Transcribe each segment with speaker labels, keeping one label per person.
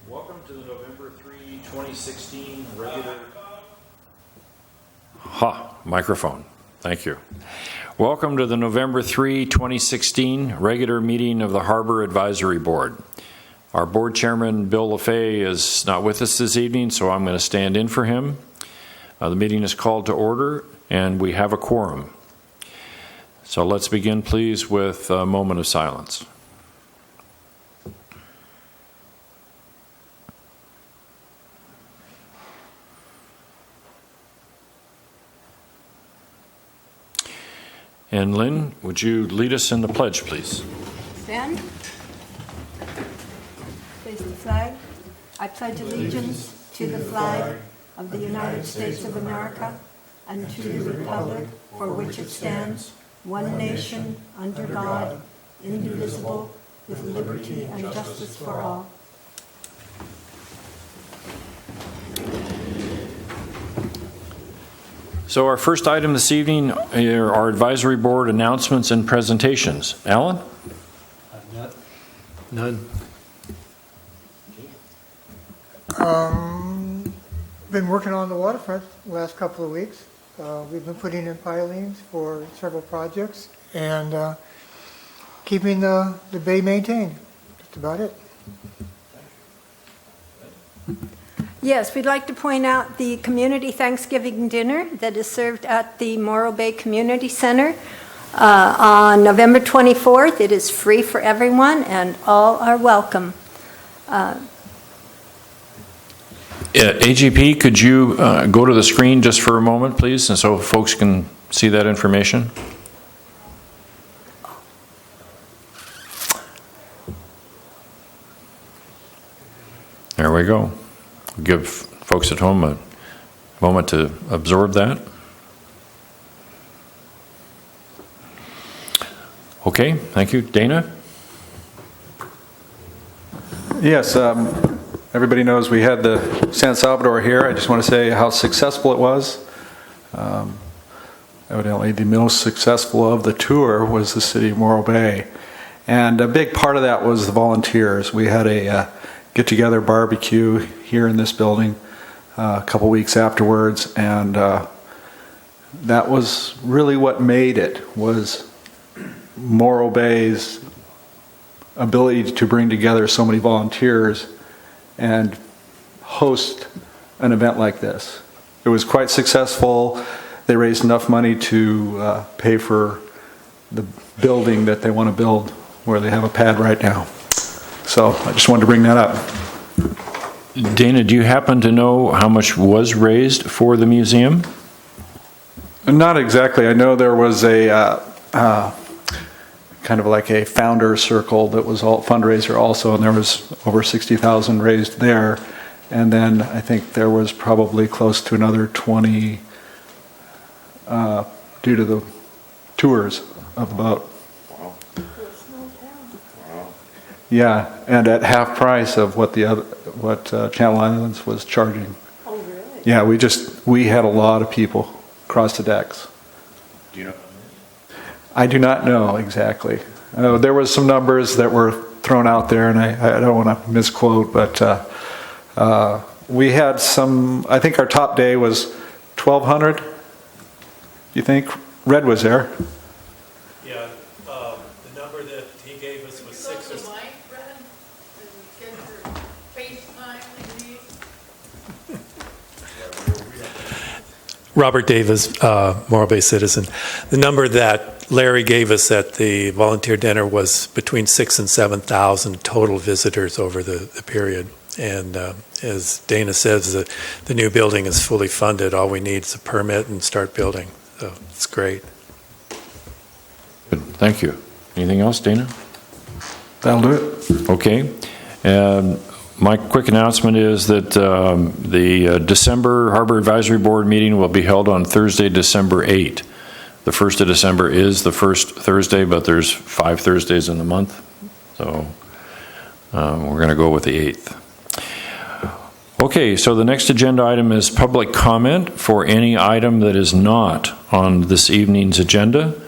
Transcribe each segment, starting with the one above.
Speaker 1: Welcome to the November 3, 2016 regular... Microphone. Thank you. Welcome to the November 3, 2016 regular meeting of the Harbor Advisory Board. Our board chairman, Bill LaFay, is not with us this evening, so I'm going to stand in for him. The meeting is called to order, and we have a quorum. So let's begin, please, with a moment of silence. And Lynn, would you lead us in the pledge, please?
Speaker 2: Stand. Face the flag. I pledge allegiance to the flag of the United States of America and to the republic for which it stands, one nation, under God, indivisible, with liberty and justice for all.
Speaker 1: So our first item this evening are our advisory board announcements and presentations. Alan?
Speaker 3: None.
Speaker 4: Been working on the waterfront the last couple of weeks. We've been putting in pilings for several projects and keeping the bay maintained. That's about it.
Speaker 2: Yes, we'd like to point out the community Thanksgiving dinner that is served at the Morro Bay Community Center on November 24th. It is free for everyone and all are welcome.
Speaker 1: AGP, could you go to the screen just for a moment, please, and so folks can see that information? There we go. Give folks at home a moment to absorb that. Okay, thank you. Dana?
Speaker 5: Yes, everybody knows we had the San Salvador here. I just want to say how successful it was. Evidently the most successful of the tour was the city of Morro Bay. And a big part of that was the volunteers. We had a get-together barbecue here in this building a couple weeks afterwards, and that was really what made it, was Morro Bay's ability to bring together so many volunteers and host an event like this. It was quite successful. They raised enough money to pay for the building that they want to build where they have a pad right now. So I just wanted to bring that up.
Speaker 1: Dana, do you happen to know how much was raised for the museum?
Speaker 5: Not exactly. I know there was a kind of like a founder circle that was all fundraiser also, and there was over 60,000 raised there. And then I think there was probably close to another 20 due to the tours of the boat. Yeah, and at half price of what Channel Islands was charging.
Speaker 2: Oh, really?
Speaker 5: Yeah, we had a lot of people cross the decks.
Speaker 1: Do you know?
Speaker 5: I do not know exactly. There was some numbers that were thrown out there, and I don't want to misquote, but we had some. I think our top day was 1,200. You think? Red was there.
Speaker 3: Yeah, the number that he gave us was 6 or 7. Robert Davis, Morro Bay citizen. The number that Larry gave us at the volunteer dinner was between 6,000 and 7,000 total visitors over the period. And as Dana says, the new building is fully funded. All we need is a permit and start building. So it's great.
Speaker 1: Good. Thank you. Anything else, Dana?
Speaker 5: That'll do it.
Speaker 1: Okay. My quick announcement is that the December Harbor Advisory Board meeting will be held on Thursday, December 8. The 1st of December is the first Thursday, but there's 5 Thursdays in the month. So we're going to go with the 8th. Okay, so the next agenda item is public comment for any item that is not on this evening's agenda.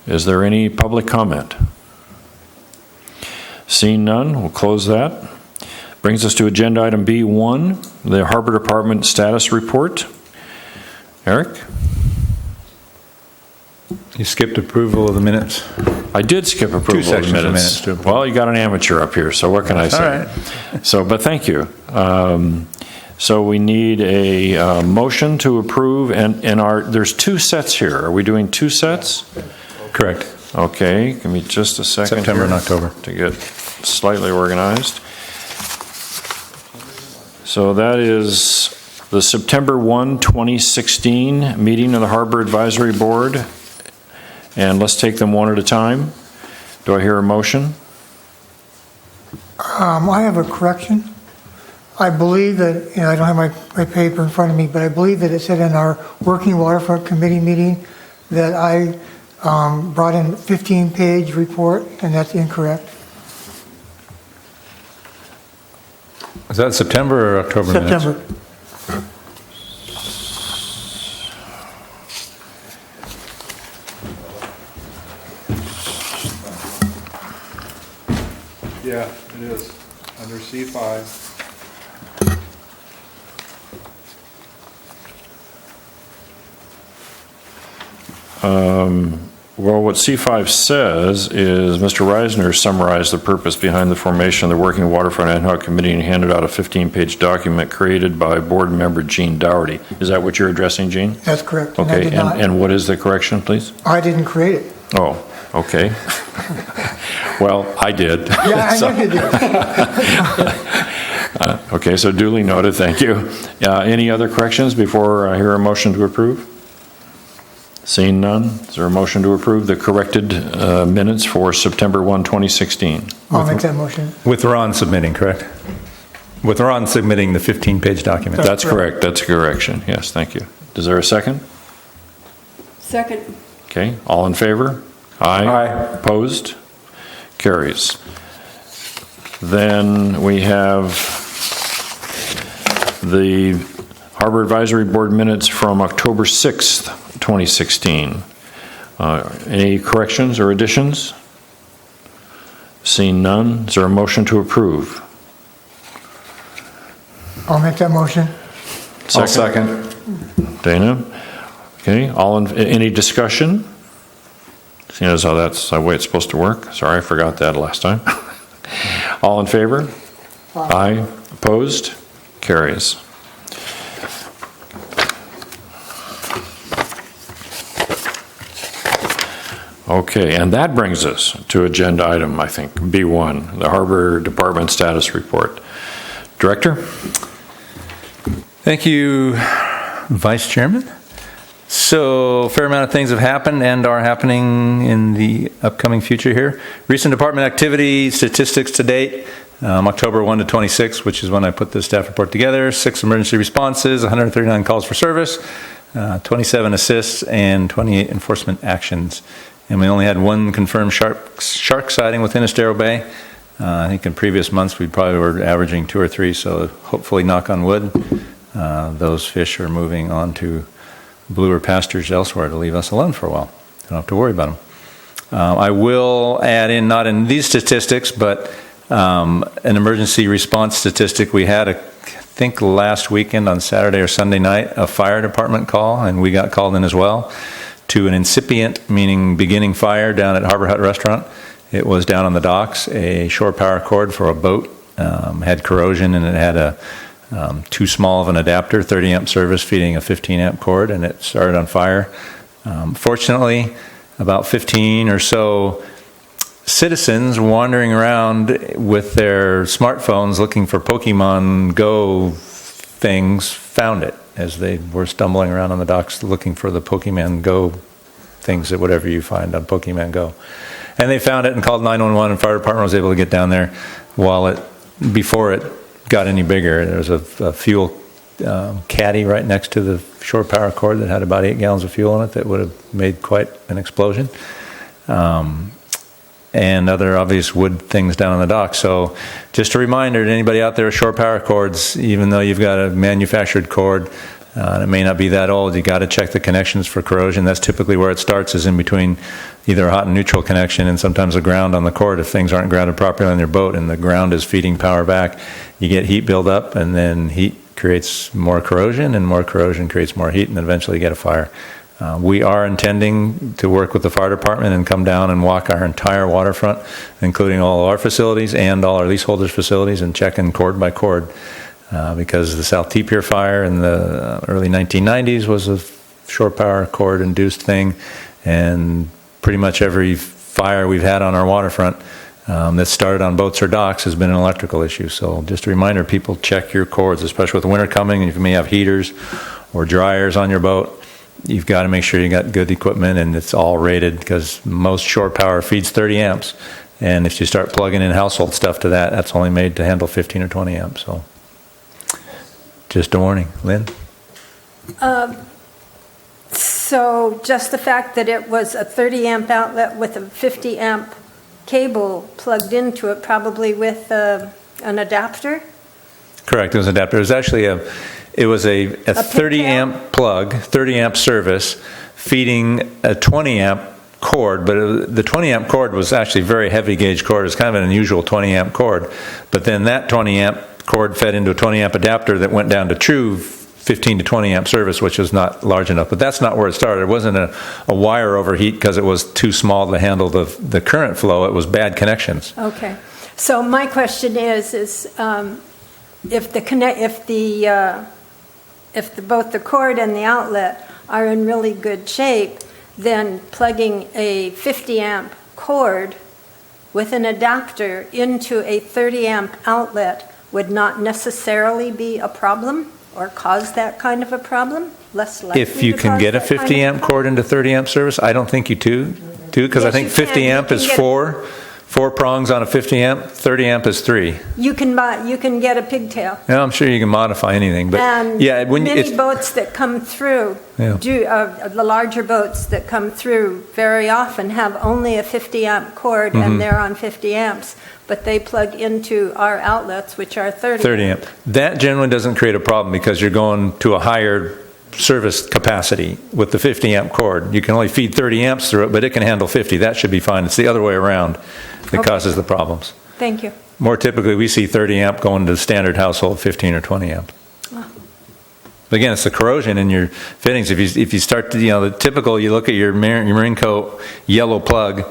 Speaker 1: Is there any public comment? Seeing none, we'll close that. Brings us to agenda item B1, the Harbor Department status report. Eric?
Speaker 6: You skipped approval of the minutes.
Speaker 1: I did skip approval of the
Speaker 6: sections of
Speaker 1: minutes.
Speaker 6: minutes to approve.
Speaker 1: Well, you got an amateur up here, so what can I say?
Speaker 6: All right.
Speaker 1: So, but thank you. So we need a motion to approve, and there's two sets here. Are we doing two sets?
Speaker 6: Correct.
Speaker 1: Okay, give me just a second
Speaker 6: September
Speaker 1: here
Speaker 6: and October.
Speaker 1: to get slightly organized. So that is the September 1, 2016 meeting of the Harbor Advisory Board. And let's take them one at a time. Do I hear a motion?
Speaker 4: I have a correction. I believe that, I don't have my paper in front of me, but I believe that it said in our Working Waterfront Committee meeting that I brought in a 15-page report, and that's incorrect.
Speaker 6: Is that September or October minutes?
Speaker 4: September.
Speaker 5: Yeah, it is, under C5.
Speaker 1: Well, what C5 says is Mr. Reisner summarized the purpose behind the formation of the Working Waterfront Ad Hoc Committee and handed out a 15-page document created by board member Gene Dougherty. Is that what you're addressing, Gene?
Speaker 4: That's correct. And I
Speaker 1: Okay,
Speaker 4: did not-
Speaker 1: and what is the correction, please?
Speaker 4: I didn't create it.
Speaker 1: Oh, okay. Well, I did.
Speaker 4: Yeah, I
Speaker 1: So-
Speaker 4: know you did.
Speaker 1: Okay, so duly noted, thank you. Any other corrections before I hear a motion to approve? Seeing none, is there a motion to approve the corrected minutes for September 1, 2016?
Speaker 4: I'll make that motion.
Speaker 6: With Ron submitting, correct? With Ron submitting the 15-page document.
Speaker 1: That's correct, that's a correction, yes, thank you. Is there a second?
Speaker 2: Second.
Speaker 1: Okay, all in favor? Aye. Opposed? Carries. Then we have the Harbor Advisory Board minutes from October 6th, 2016. Any corrections or additions? Seeing none, is there a motion to approve?
Speaker 4: I'll make that motion.
Speaker 5: I'll second.
Speaker 1: Dana? Okay, any discussion? Seeing as how that's the way it's supposed to work. Sorry, I forgot that last time. All in favor? Aye. Opposed? Carries. Okay, and that brings us to agenda item, I think, B1, the Harbor Department Status Report. Director?
Speaker 6: Thank you, Vice Chairman. So, a fair amount of things have happened and are happening in the upcoming future here. Recent department activity statistics to date, October 1 to 26, which is when I put the staff report together. 6 emergency responses, 139 calls for service, 27 assists, and 28 enforcement actions. And we only had 1 confirmed shark sighting within Estero Bay. I think in previous months we probably were averaging 2 or 3, so hopefully, knock on wood, those fish are moving on to bluer pastures elsewhere to leave us alone for a while. Don't have to worry about them. I will add in, not in these statistics, but an emergency response statistic. We had, I think last weekend on Saturday or Sunday night, a fire department call, and we got called in as well, to an incipient, meaning beginning fire down at Harbor Hut Restaurant. It was down on the docks. A shore power cord for a boat had corrosion, and it had too small of an adapter, 30 amp service feeding a 15 amp cord, and it started on fire. Fortunately, about 15 or so citizens wandering around with their smartphones looking for Pokemon Go things found it as they were stumbling around on the docks looking for the Pokemon Go things, that whatever you find on Pokemon Go. And they found it and called 911, and fire department was able to get down there before it got any bigger. There was a fuel caddy right next to the shore power cord that had about 8 gallons of fuel in it that would have made quite an explosion. And other obvious wood things down on the dock. So just a reminder to anybody out there with shore power cords, even though you've got a manufactured cord, It may not be that old. You got to check the connections for corrosion. That's typically where it starts, is in between either a hot and neutral connection and sometimes the ground on the cord. If things aren't grounded properly on your boat and the ground is feeding power back, you get heat buildup, and then heat creates more corrosion, and more corrosion creates more heat, and then eventually you get a fire. We are intending to work with the fire department and come down and walk our entire waterfront, including all our facilities and all our leaseholders' facilities, and checking cord by cord. Because the South T Pier fire in the early 1990s was a shore power cord induced thing, and pretty much every fire we've had on our waterfront that started on boats or docks has been an electrical issue. So just a reminder, people, check your cords, especially with winter coming, and if you may have heaters or dryers on your boat, you've got to make sure you got good equipment and it's all rated, because most shore power feeds 30 amps, and if you start plugging in household stuff to that, that's only made to handle 15 or 20 amps. So just a warning. Lynn?
Speaker 2: So just the fact that it was a 30 amp outlet with a 50 amp cable plugged into it, probably with an adapter?
Speaker 6: Correct, it was an adapter. It was actually a 30 amp plug, 30 amp service, feeding a 20 amp cord, but the 20 amp cord was actually very heavy gauge cord. It was kind of an unusual 20 amp cord, but then that 20 amp cord fed into a 20 amp adapter that went down to true 15 to 20 amp service, which is not large enough. But that's not where it started. It wasn't a wire overheat because it was too small to handle the current flow. It was bad connections.
Speaker 2: Okay. So my question is if both the cord and the outlet are in really good shape, then plugging a 50 amp cord with an adapter into a 30 amp outlet would not necessarily be a problem or cause that kind of a problem? Less likely
Speaker 6: If you
Speaker 2: to
Speaker 6: can
Speaker 2: cause
Speaker 6: get a
Speaker 2: that kind
Speaker 6: 50
Speaker 2: of
Speaker 6: amp
Speaker 2: problem?
Speaker 6: cord into 30 amp service, I don't think you do, because I
Speaker 2: Yes,
Speaker 6: think
Speaker 2: you
Speaker 6: 50
Speaker 2: can. You
Speaker 6: amp
Speaker 2: can
Speaker 6: is
Speaker 2: get-
Speaker 6: four prongs on a 50 amp, 30 amp is 3.
Speaker 2: You can get a pigtail.
Speaker 6: Now, I'm sure you can modify anything, but
Speaker 2: And
Speaker 6: yeah, when
Speaker 2: many
Speaker 6: it's,
Speaker 2: boats that come through,
Speaker 6: Yeah.
Speaker 2: the larger boats that come through very often have only a 50 amp cord and they're on 50 amps, but they plug into our outlets, which are 30.
Speaker 6: 30 amp. That generally doesn't create a problem because you're going to a higher service capacity with the 50 amp cord. You can only feed 30 amps through it, but it can handle 50. That should be fine. It's the other way around that
Speaker 2: Okay.
Speaker 6: causes the problems.
Speaker 2: Thank you.
Speaker 6: More typically, we see 30 amp going to standard household 15 or 20 amp. But again, it's the corrosion in your fittings. If you start to, the typical, you look at your Marine Co. yellow plug,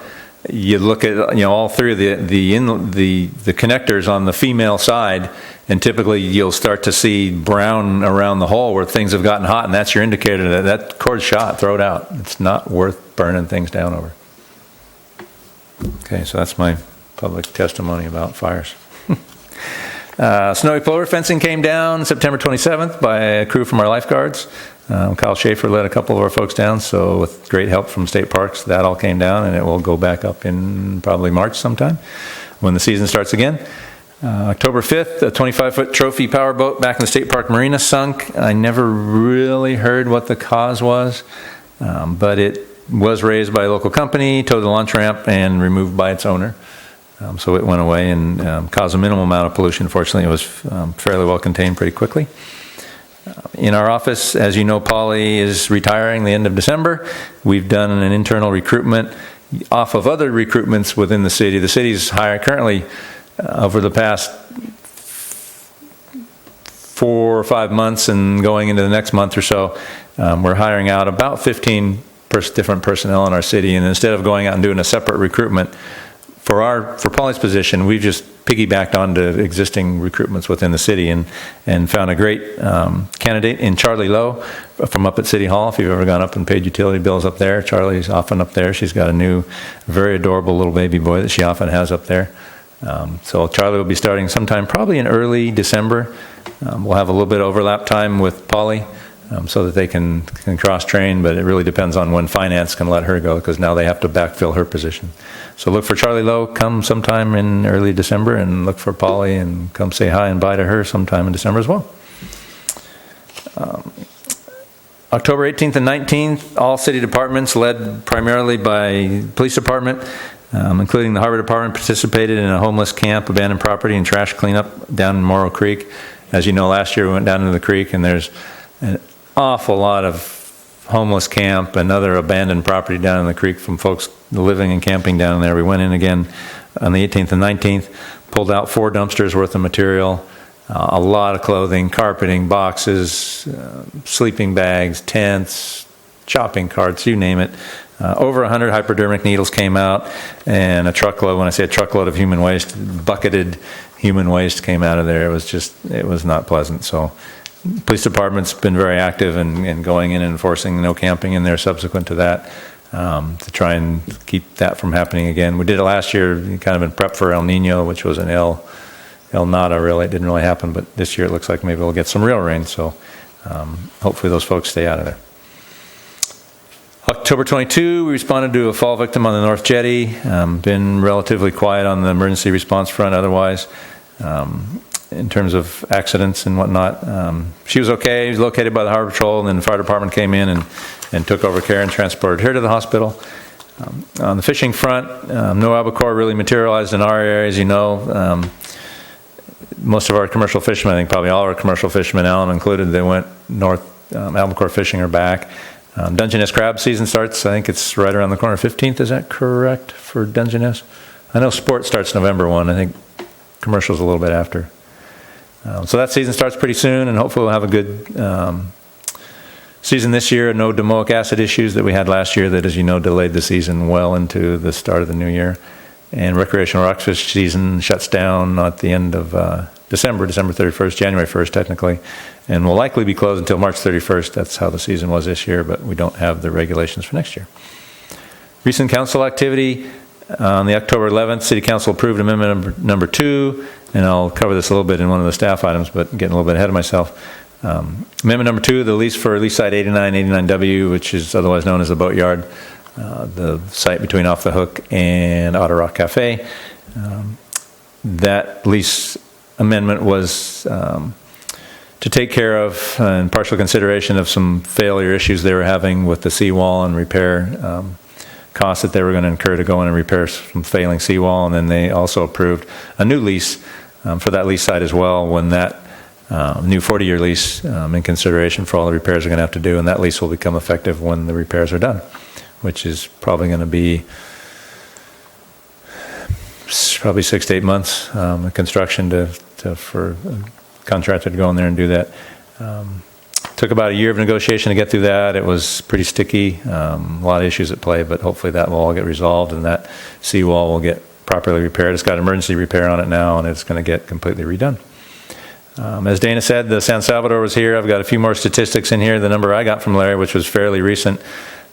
Speaker 6: you look at all three of the connectors on the female side, and typically you'll start to see brown around the hole where things have gotten hot, and that's your indicator that cord's shot. Throw it out. It's not worth burning things down over. Okay, so that's my public testimony about fires. Snowy plover fencing came down September 27th by a crew from our lifeguards. Kyle Schaefer led a couple of our folks down, so with great help from State Parks, that all came down, and it will go back up in probably March sometime when the season starts again. October 5th, a 25-foot trophy powerboat back in the State Park Marina sunk. I never really heard what the cause was, but it was raised by a local company, towed the launch ramp, and removed by its owner. So it went away and caused a minimal amount of pollution. Fortunately, it was fairly well contained pretty quickly. In our office, as you know, Polly is retiring the end of December. We've done an internal recruitment off of other recruitments within the city. The city's hiring currently over the past 4 or 5 months and going into the next month or so, we're hiring out about 15 different personnel in our city. And instead of going out and doing a separate recruitment, for Polly's position, we've just piggybacked onto existing recruitments within the city and found a great candidate in Charlie Lowe from up at City Hall. If you've ever gone up and paid utility bills up there, Charlie's often up there. She's got a new, very adorable little baby boy that she often has up there. So Charlie will be starting sometime probably in early December. We'll have a little bit of overlap time with Polly so that they can cross-train, but it really depends on when finance can let her go, because now they have to backfill her position. So look for Charlie Lowe, come sometime in early December, and look for Polly and come say hi and bye to her sometime in December as well. October 18th and 19th, all city departments led primarily by police department, including the harbor department, participated in a homeless camp, abandoned property, and trash cleanup down in Morrow Creek. As you know, last year we went down into the creek, and there's awful lot of homeless camp and other abandoned property down in the creek from folks living and camping down there. We went in again on the 18th and 19th, pulled out 4 dumpsters worth of material, a lot of clothing, carpeting, boxes, sleeping bags, tents, shopping carts, you name it. Over 100 hypodermic needles came out, and a truckload, when I say a truckload of human waste, bucketed human waste came out of there. It was not pleasant. So police department's been very active in going in and enforcing no camping in there subsequent to that, to try and keep that from happening again. We did it last year, kind of in prep for El Nino, which was an El Nada, really. It didn't really happen, but this year it looks like maybe we'll get some real rain, so hopefully those folks stay out of there. October 22, we responded to a fall victim on the North Jetty. Been relatively quiet on the emergency response front otherwise, in terms of accidents and whatnot. She was okay. She was located by the Harbor Patrol, and then the fire department came in and took over care and transported her to the hospital. On the fishing front, no albacore really materialized in our area, as you know. Most of our commercial fishermen, I think probably all our commercial fishermen, Alan included, they went north albacore fishing or back. Dungeness crab season starts, I think it's right around the corner, 15th, is that correct, for Dungeness? I know sport starts November 1, I think commercial's a little bit after. So that season starts pretty soon, and hopefully we'll have a good season this year. No domoic acid issues that we had last year that, as you know, delayed the season well into the start of the new year. And recreational rockfish season shuts down at the end of December 31st, January 1st technically, and will likely be closed until March 31st. That's how the season was this year, but we don't have the regulations for next year. Recent council activity. On the October 11th, City Council approved amendment number 2, and I'll cover this a little bit in one of the staff items, but getting a little bit ahead of myself. Amendment number 2, the lease for lease site 8989W, which is otherwise known as the Boatyard, the site between Off the Hook and Otter Rock Cafe. That lease amendment was to take care of and partial consideration of some failure issues they were having with the seawall and repair costs that they were going to incur to go in and repair some failing seawall. And then they also approved a new lease for that lease site as well, when that new 40-year lease in consideration for all the repairs they're going to have to do, and that lease will become effective when the repairs are done, which is probably going to be probably 6 to 8 months of construction for a contractor to go in there and do that. Took about a year of negotiation to get through that. It was pretty sticky, a lot of issues at play, but hopefully that will all get resolved and that seawall will get properly repaired. It's got emergency repair on it now, and it's going to get completely redone. As Dana said, the San Salvador was here. I've got a few more statistics in here. The number I got from Larry, which was fairly recent,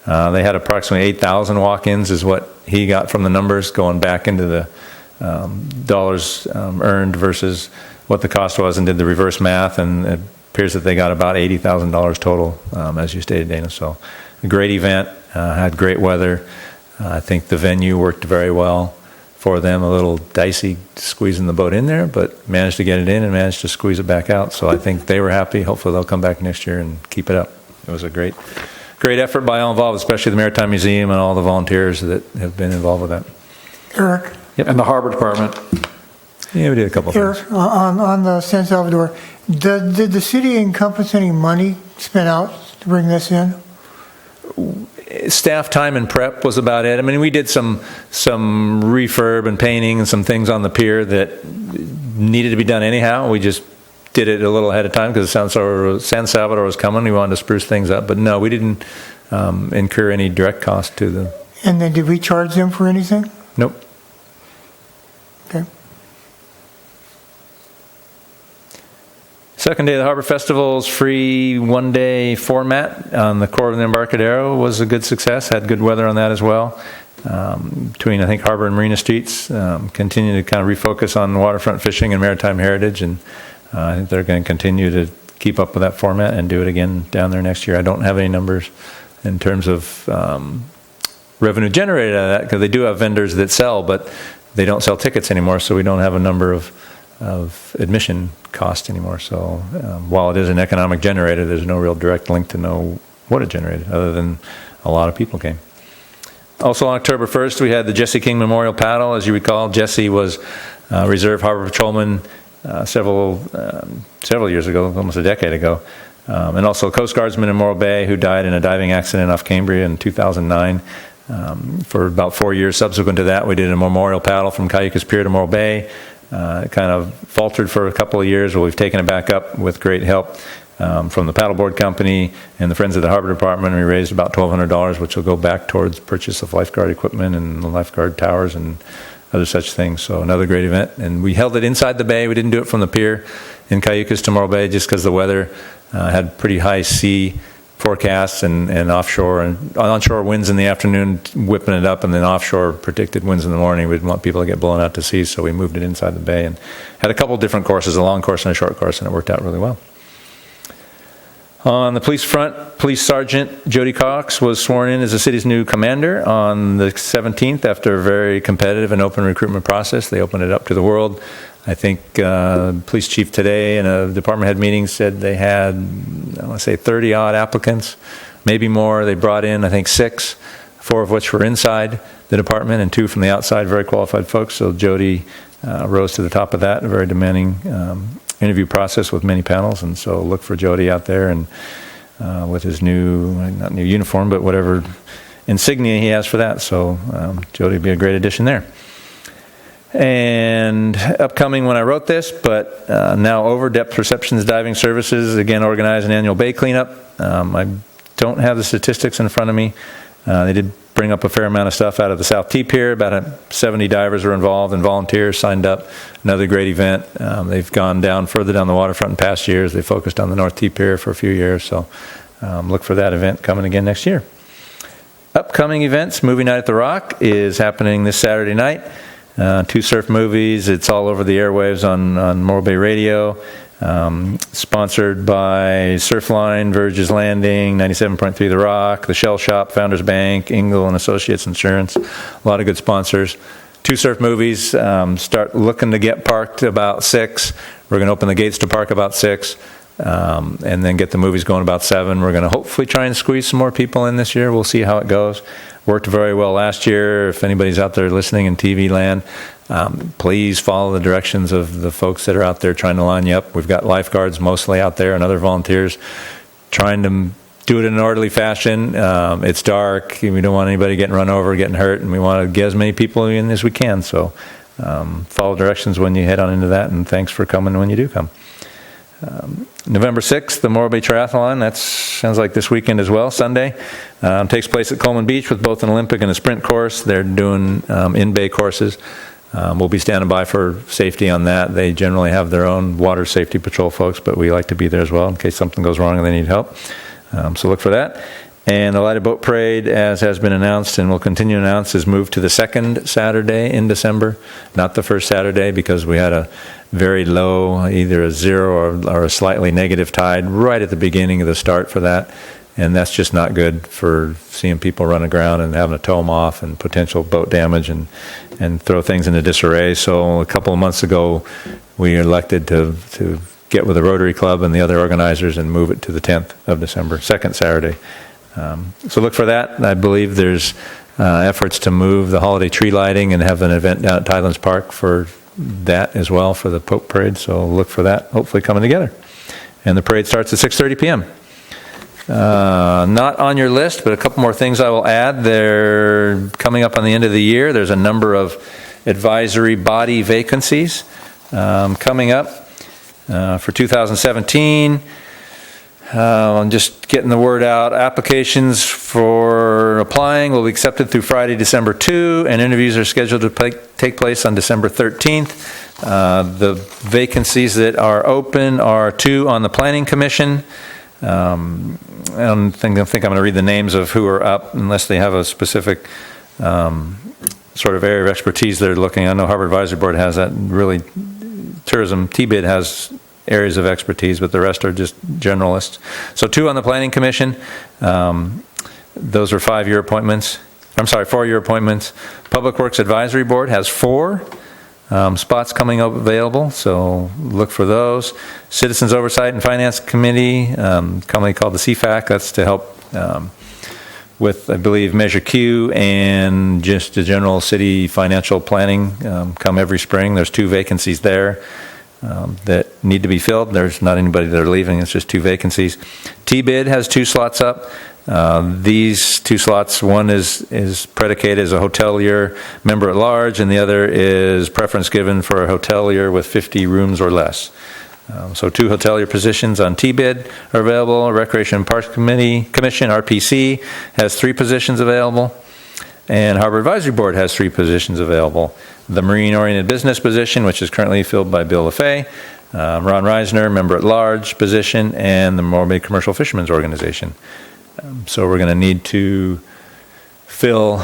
Speaker 6: they had approximately 8,000 walk-ins is what he got from the numbers, going back into the dollars earned versus what the cost was, and did the reverse math, and it appears that they got about $80,000 total, as you stated, Dana. So a great event, had great weather. I think the venue worked very well for them. A little dicey squeezing the boat in there, but managed to get it in and managed to squeeze it back out. So I think they were happy. Hopefully they'll come back next year and keep it up. It was a great effort by all involved, especially the Maritime Museum and all the volunteers that have been involved with that.
Speaker 4: Eric?
Speaker 5: Yep. And the Harbor Department.
Speaker 6: Yeah, we did a couple of things.
Speaker 4: Eric, on the San Salvador, did the city encompass any money spent out to bring this in?
Speaker 6: Staff time and prep was about it. I mean, we did some refurb and painting and some things on the pier that needed to be done anyhow. We just did it a little ahead of time because San Salvador was coming. We wanted to spruce things up. But no, we didn't incur any direct cost to them.
Speaker 4: And then did we charge them for anything?
Speaker 6: Nope.
Speaker 4: Okay.
Speaker 6: Second day of the Harbor Festival's free one-day format on the core of the Embarcadero was a good success. Had good weather on that as well. Between, I think, Harbor and Marina Streets, continue to kind of refocus on waterfront fishing and maritime heritage, and I think they're going to continue to keep up with that format and do it again down there next year. I don't have any numbers in terms of revenue generated out of that, because they do have vendors that sell, but they don't sell tickets anymore, so we don't have a number of admission cost anymore. So while it is an economic generator, there's no real direct link to know what it generated, other than a lot of people came. Also on October 1st, we had the Jesse King Memorial Paddle. As you recall, Jesse was Reserve Harbor Patrolman several years ago, almost a decade ago. And also a Coast Guardsman in Morro Bay who died in a diving accident off Cambria in 2009. For about 4 years subsequent to that, we did a memorial paddle from Cayucas Pier to Morro Bay. It kind of faltered for a couple of years, but we've taken it back up with great help from the paddleboard company and the Friends of the Harbor Department. We raised about $1,200, which will go back towards purchase of lifeguard equipment and lifeguard towers and other such things. So another great event. And we held it inside the bay. We didn't do it from the pier in Cayucas to Morro Bay just because the weather had pretty high sea forecasts and offshore and onshore winds in the afternoon whipping it up, and then offshore predicted winds in the morning. We didn't want people to get blown out to sea, so we moved it inside the bay and had a couple different courses, a long course and a short course, and it worked out really well. On the police front, Police Sergeant Jody Cox was sworn in as the city's new commander on the 17th after a very competitive and open recruitment process. They opened it up to the world. I think police chief today in a department head meeting said they had, I want to say 30-odd applicants, maybe more. They brought in, I think, 6, 4 of which were inside the department and 2 from the outside, very qualified folks. So Jody rose to the top of that, a very demanding interview process with many panels. And so look for Jody out there and with his not new uniform, but whatever insignia he has for that. So Jody would be a great addition there. And upcoming when I wrote this, but now over, Depth Perceptions Diving Services, again, organize an annual bay cleanup. I don't have the statistics in front of me. They did bring up a fair amount of stuff out of the South T Pier. About 70 divers were involved and volunteers signed up. Another great event. They've gone down further down the waterfront in past years. They focused on the North T Pier for a few years, so look for that event coming again next year. Upcoming events, Movie Night at the Rock is happening this Saturday night. 2 surf movies. It's all over the airwaves on Morro Bay Radio. Sponsored by Surfline, Verge's Landing, 97.3 The Rock, The Shell Shop, Founders Bank, Engel and Associates Insurance. A lot of good sponsors. 2 surf movies. Start looking to get parked about 6. We're going to open the gates to park about 6. And then get the movies going about 7. We're going to hopefully try and squeeze some more people in this year. We'll see how it goes. Worked very well last year. If anybody's out there listening in TV land, please follow the directions of the folks that are out there trying to line you up. We've got lifeguards mostly out there and other volunteers trying to do it in an orderly fashion. It's dark. We don't want anybody getting run over, getting hurt, and we want to get as many people in as we can. So follow directions when you head on into that, and thanks for coming when you do come. November 6th, the Morro Bay Triathlon. That sounds like this weekend as well, Sunday. Takes place at Coleman Beach with both an Olympic and a sprint course. They're doing in-bay courses. We'll be standing by for safety on that. They generally have their own water safety patrol folks, but we like to be there as well in case something goes wrong and they need help. So look for that. And the Lighted Boat Parade, as has been announced and will continue to announce, is moved to the 2nd Saturday in December, not the first Saturday, because we had a very low, either a 0 or a slightly negative tide right at the beginning of the start for that. And that's just not good for seeing people run aground and having to tow them off and potential boat damage and throw things into disarray. So a couple of months ago, we elected to get with the Rotary Club and the other organizers and move it to the 10th of December, 2nd Saturday. So look for that. I believe there's efforts to move the holiday tree lighting and have an event down at Tidelands Park for that as well for the Pope Parade. So look for that hopefully coming together. And the parade starts at 6:30 p.m. Not on your list, but a couple more things I will add. They're coming up on the end of the year. There's a number of advisory body vacancies coming up for 2017. I'm just getting the word out. Applications for applying will be accepted through Friday, December 2, and interviews are scheduled to take place on December 13th. The vacancies that are open are 2 on the Planning Commission. I don't think I'm going to read the names of who are up unless they have a specific sort of area of expertise they're looking. I know Harbor Advisory Board has that. Really, tourism, TBID has areas of expertise, but the rest are just generalists. So 2 on the Planning Commission. Those are 5-year appointments. 4-year appointments. Public Works Advisory Board has 4 spots coming up available, so look for those. Citizens Oversight and Finance Committee, commonly called the CFAC, that's to help with, I believe, Measure Q and just the general city financial planning come every spring. There's 2 vacancies there. that need to be filled. There's not anybody that are leaving. It's just 2 vacancies. T-bid has 2 slots up. These 2 slots, one is predicated as a hotelier member at large, and the other is preference given for a hotelier with 50 rooms or less. So 2 hotelier positions on T-bid are available. Recreation and Parks Commission, RPC, has 3 positions available. And Harbor Advisory Board has 3 positions available. The Marine-Oriented Business position, which is currently filled by Bill LaFay, Ron Reisner, member at large position, and the Morro Bay Commercial Fishermen's Organization. So we're going to need to fill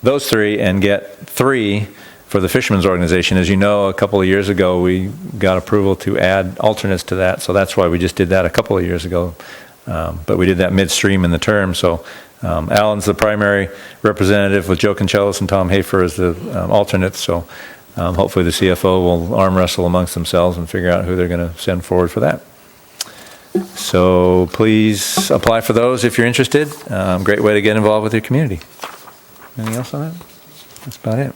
Speaker 6: those 3 and get 3 for the Fishermen's Organization. As you know, a couple of years ago, we got approval to add alternates to that, so that's why we just did that a couple of years ago. But we did that midstream in the term, so Alan's the primary representative with Joe Conchelis and Tom Hafer as the alternates, so hopefully the CFO will arm wrestle amongst themselves and figure out who they're going to send forward for that. So please apply for those if you're interested. Great way to get involved with your community. Anything else on that? That's about it.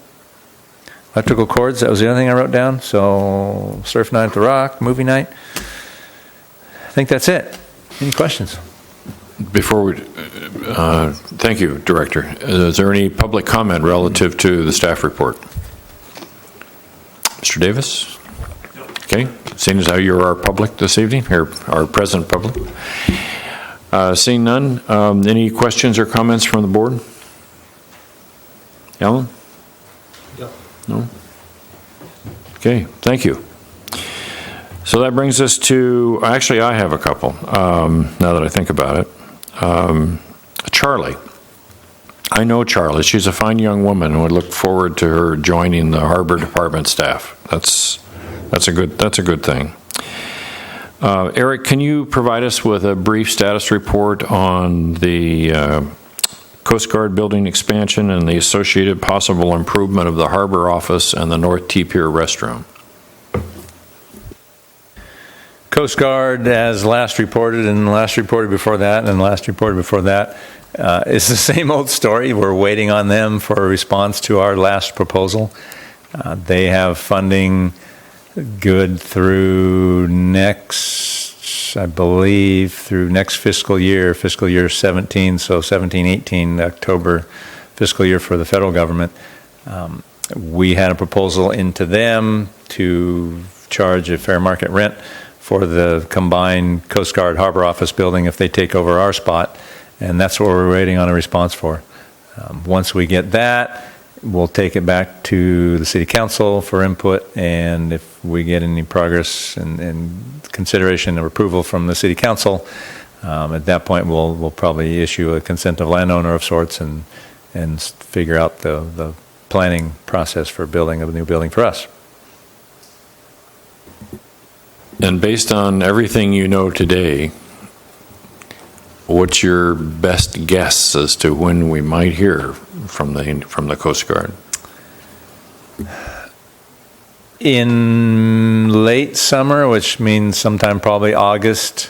Speaker 6: Electrical cords, that was the other thing I wrote down. So surf night at the Rock, movie night. I think that's it. Any questions?
Speaker 1: Before we, thank you, Director. Is there any public comment relative to the staff report? Mr. Davis? Okay, seeing as how you're our public this evening, or our present public. Seeing none, any questions or comments from the board? Alan? No? Okay, thank you. So that brings us to, actually I have a couple, now that I think about it. Charlie. I know Charlie. She's a fine young woman and would look forward to her joining the Harbor Department staff. That's a good thing. Eric, can you provide us with a brief status report on the Coast Guard building expansion and the associated possible improvement of the harbor office and the North T-Pier restroom?
Speaker 6: Coast Guard, as last reported, and last reported before that, and last reported before that, it's the same old story. We're waiting on them for a response to our last proposal. They have funding good through next, I believe, through next fiscal year 17, so 17-18, October fiscal year for the federal government. We had a proposal into them to charge a fair market rent for the combined Coast Guard Harbor Office building if they take over our spot, and that's what we're waiting on a response for. Once we get that, we'll take it back to the City Council for input, and if we get any progress and consideration or approval from the City Council, at that point we'll probably issue a consent of landowner of sorts and figure out the planning process for building a new building for us.
Speaker 1: And based on everything you know today, what's your best guess as to when we might hear from the Coast Guard?
Speaker 6: In late summer, which means sometime probably August,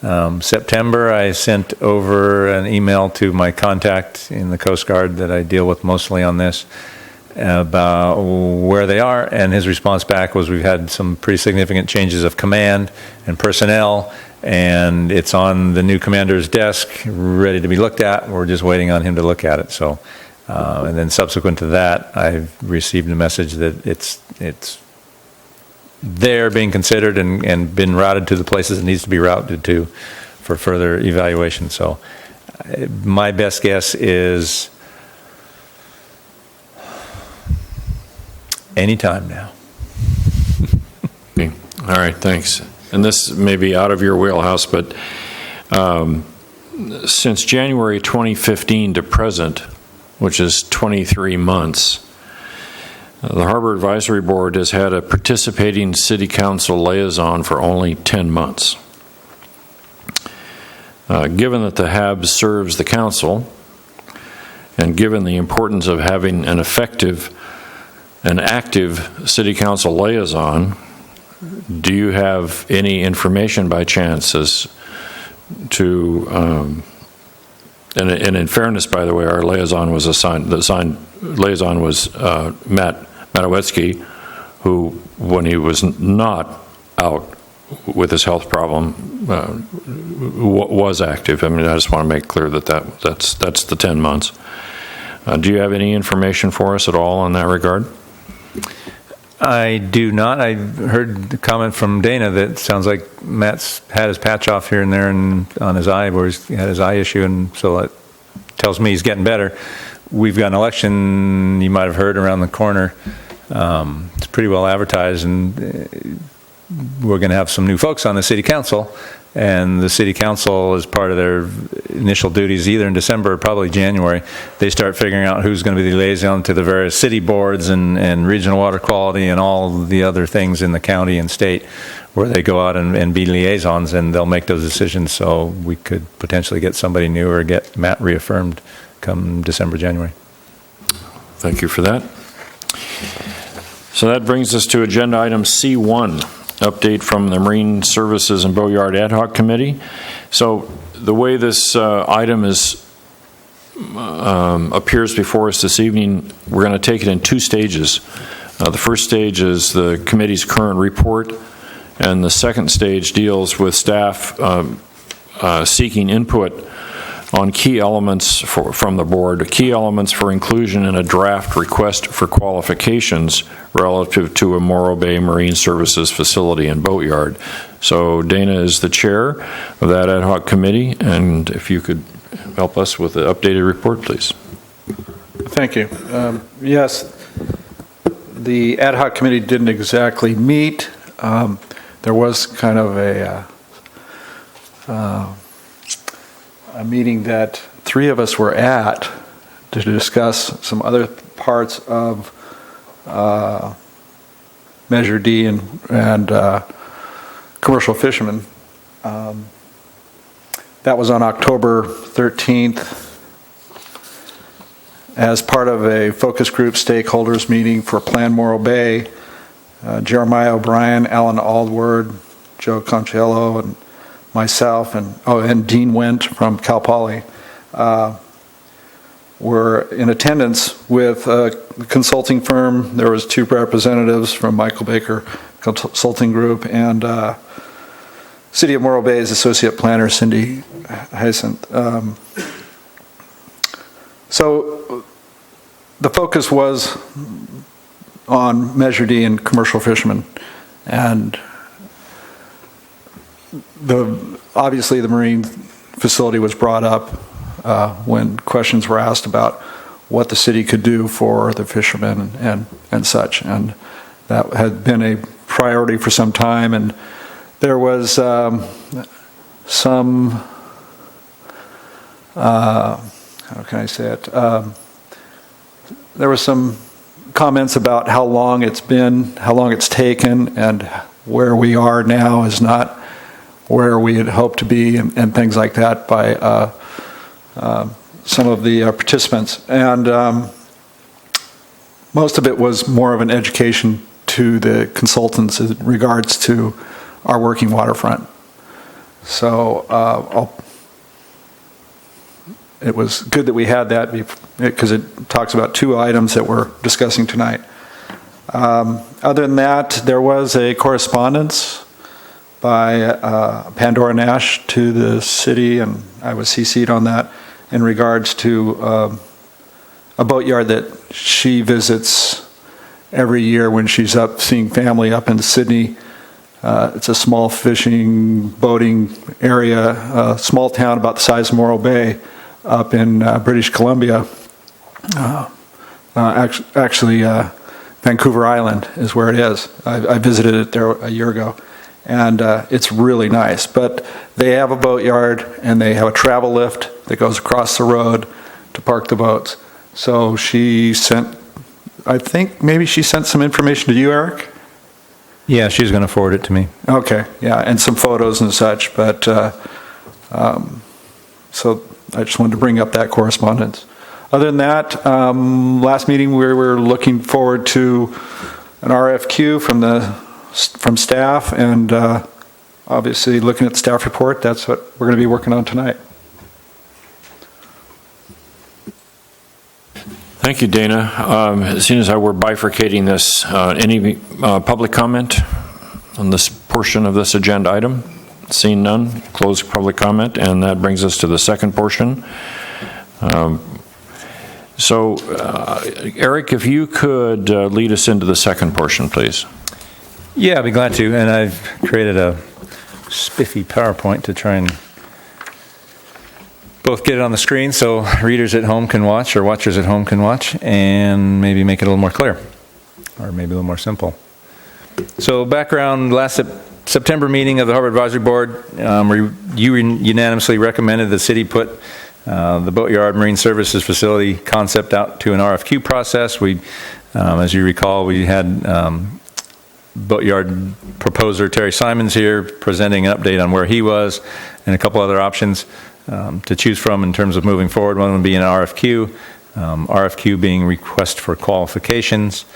Speaker 6: September, I sent over an email to my contact in the Coast Guard that I deal with mostly on this about where they are, and his response back was we've had some pretty significant changes of command and personnel, and it's on the new commander's desk ready to be looked at. We're just waiting on him to look at it. So and then subsequent to that, I've received a message that it's there being considered and been routed to the places it needs to be routed to for further evaluation. So my best guess is anytime now.
Speaker 1: Okay. All right, thanks. And this may be out of your wheelhouse, but since January 2015 to present, which is 23 months, the Harbor Advisory Board has had a participating City Council liaison for only 10 months. Given that the HAB serves the Council, and given the importance of having an active City Council liaison, do you have any information by chance as to, and in fairness, by the way, our liaison was assigned, the assigned liaison was Matt Matowetsky, who, when he was not out with his health problem, was active. I mean, I just want to make clear that that's the 10 months. Do you have any information for us at all in that regard?
Speaker 6: I do not. I heard the comment from Dana that sounds like Matt's had his patch off here and there and on his eye, where he had his eye issue, and so that tells me he's getting better. We've got an election, you might have heard, around the corner. It's pretty well advertised, and we're going to have some new folks on the city council, and the city council, as part of their initial duties, either in December or probably January, they start figuring out who's going to be the liaison to the various city boards and regional water quality and all the other things in the county and state, where they go out and be liaisons, and they'll make those decisions. So we could potentially get somebody new or get Matt reaffirmed come December, January.
Speaker 1: Thank you for that. So that brings us to agenda item C1, update from the Marine Services and Boatyard Ad Hoc Committee. So the way this item appears before us this evening, we're going to take it in two stages. The first stage is the committee's current report, and the second stage deals with staff seeking input on key elements from the board, key elements for inclusion in a draft request for qualifications relative to a Morro Bay Marine Services facility and boatyard. So Dana is the chair of that ad hoc committee, and if you could help us with the updated report, please.
Speaker 5: Thank you. Yes, the ad hoc committee didn't exactly meet. There was kind of a meeting that three of us were at to discuss some other parts of Measure D and commercial fishermen. That was on October 13th as part of a focus group stakeholders meeting for Plan Morro Bay. Jeremiah O'Brien, Alan Aldward, Joe Conchiello, and myself, and Dean Wendt from Cal Poly were in attendance with a consulting firm. There was two representatives from Michael Baker Consulting Group and City of Morro Bay's Associate Planner, Cindy Hyacinth. So the focus was on Measure D and commercial fishermen, and obviously the marine facility was brought up when questions were asked about what the city could do for the fishermen and such, and that had been a priority for some time. And there was some how can I say it? There was some comments about how long it's been, how long it's taken, and where we are now is not where we had hoped to be, and things like that by some of the participants. And most of it was more of an education to the consultants in regards to our working waterfront. So it was good that we had that because it talks about two items that we're discussing tonight. Other than that, there was a correspondence by Pandora Nash to the city, and I was CC'd on that in regards to a boatyard that she visits every year when she's up seeing family up in Sydney. It's a small fishing, boating area, a small town about the size of Morro Bay up in British Columbia. Actually, Vancouver Island is where it is. I visited it there a year ago. And it's really nice. But they have a boatyard, and they have a travel lift that goes across the road to park the boats. So she sent, I think maybe she sent some information to you, Eric?
Speaker 6: Yeah, she's going to forward it to me.
Speaker 5: Okay, yeah, and some photos and such. But so I just wanted to bring up that correspondence. Other than that, last meeting we were looking forward to an RFQ from staff, and obviously looking at the staff report. That's what we're going to be working on tonight.
Speaker 1: Thank you, Dana. Seeing as how we're bifurcating this, any public comment on this portion of this agenda item? Seeing none, close public comment, and that brings us to the second portion. Eric, if you could lead us into the second portion, please.
Speaker 6: Yeah, I'd be glad to. And I've created a spiffy PowerPoint to try and both get it on the screen so readers at home can watch, or watchers at home can watch, and maybe make it a little more clear, or maybe a little more simple. So background, last September meeting of the Harbor Advisory Board, you unanimously recommended the city put the Boatyard Marine Services Facility concept out to an RFQ process. We, as you recall, we had Boatyard proposer Terry Simons here presenting an update on where he was and a couple other options to choose from in terms of moving forward. One would be an RFQ, RFQ being request for qualifications.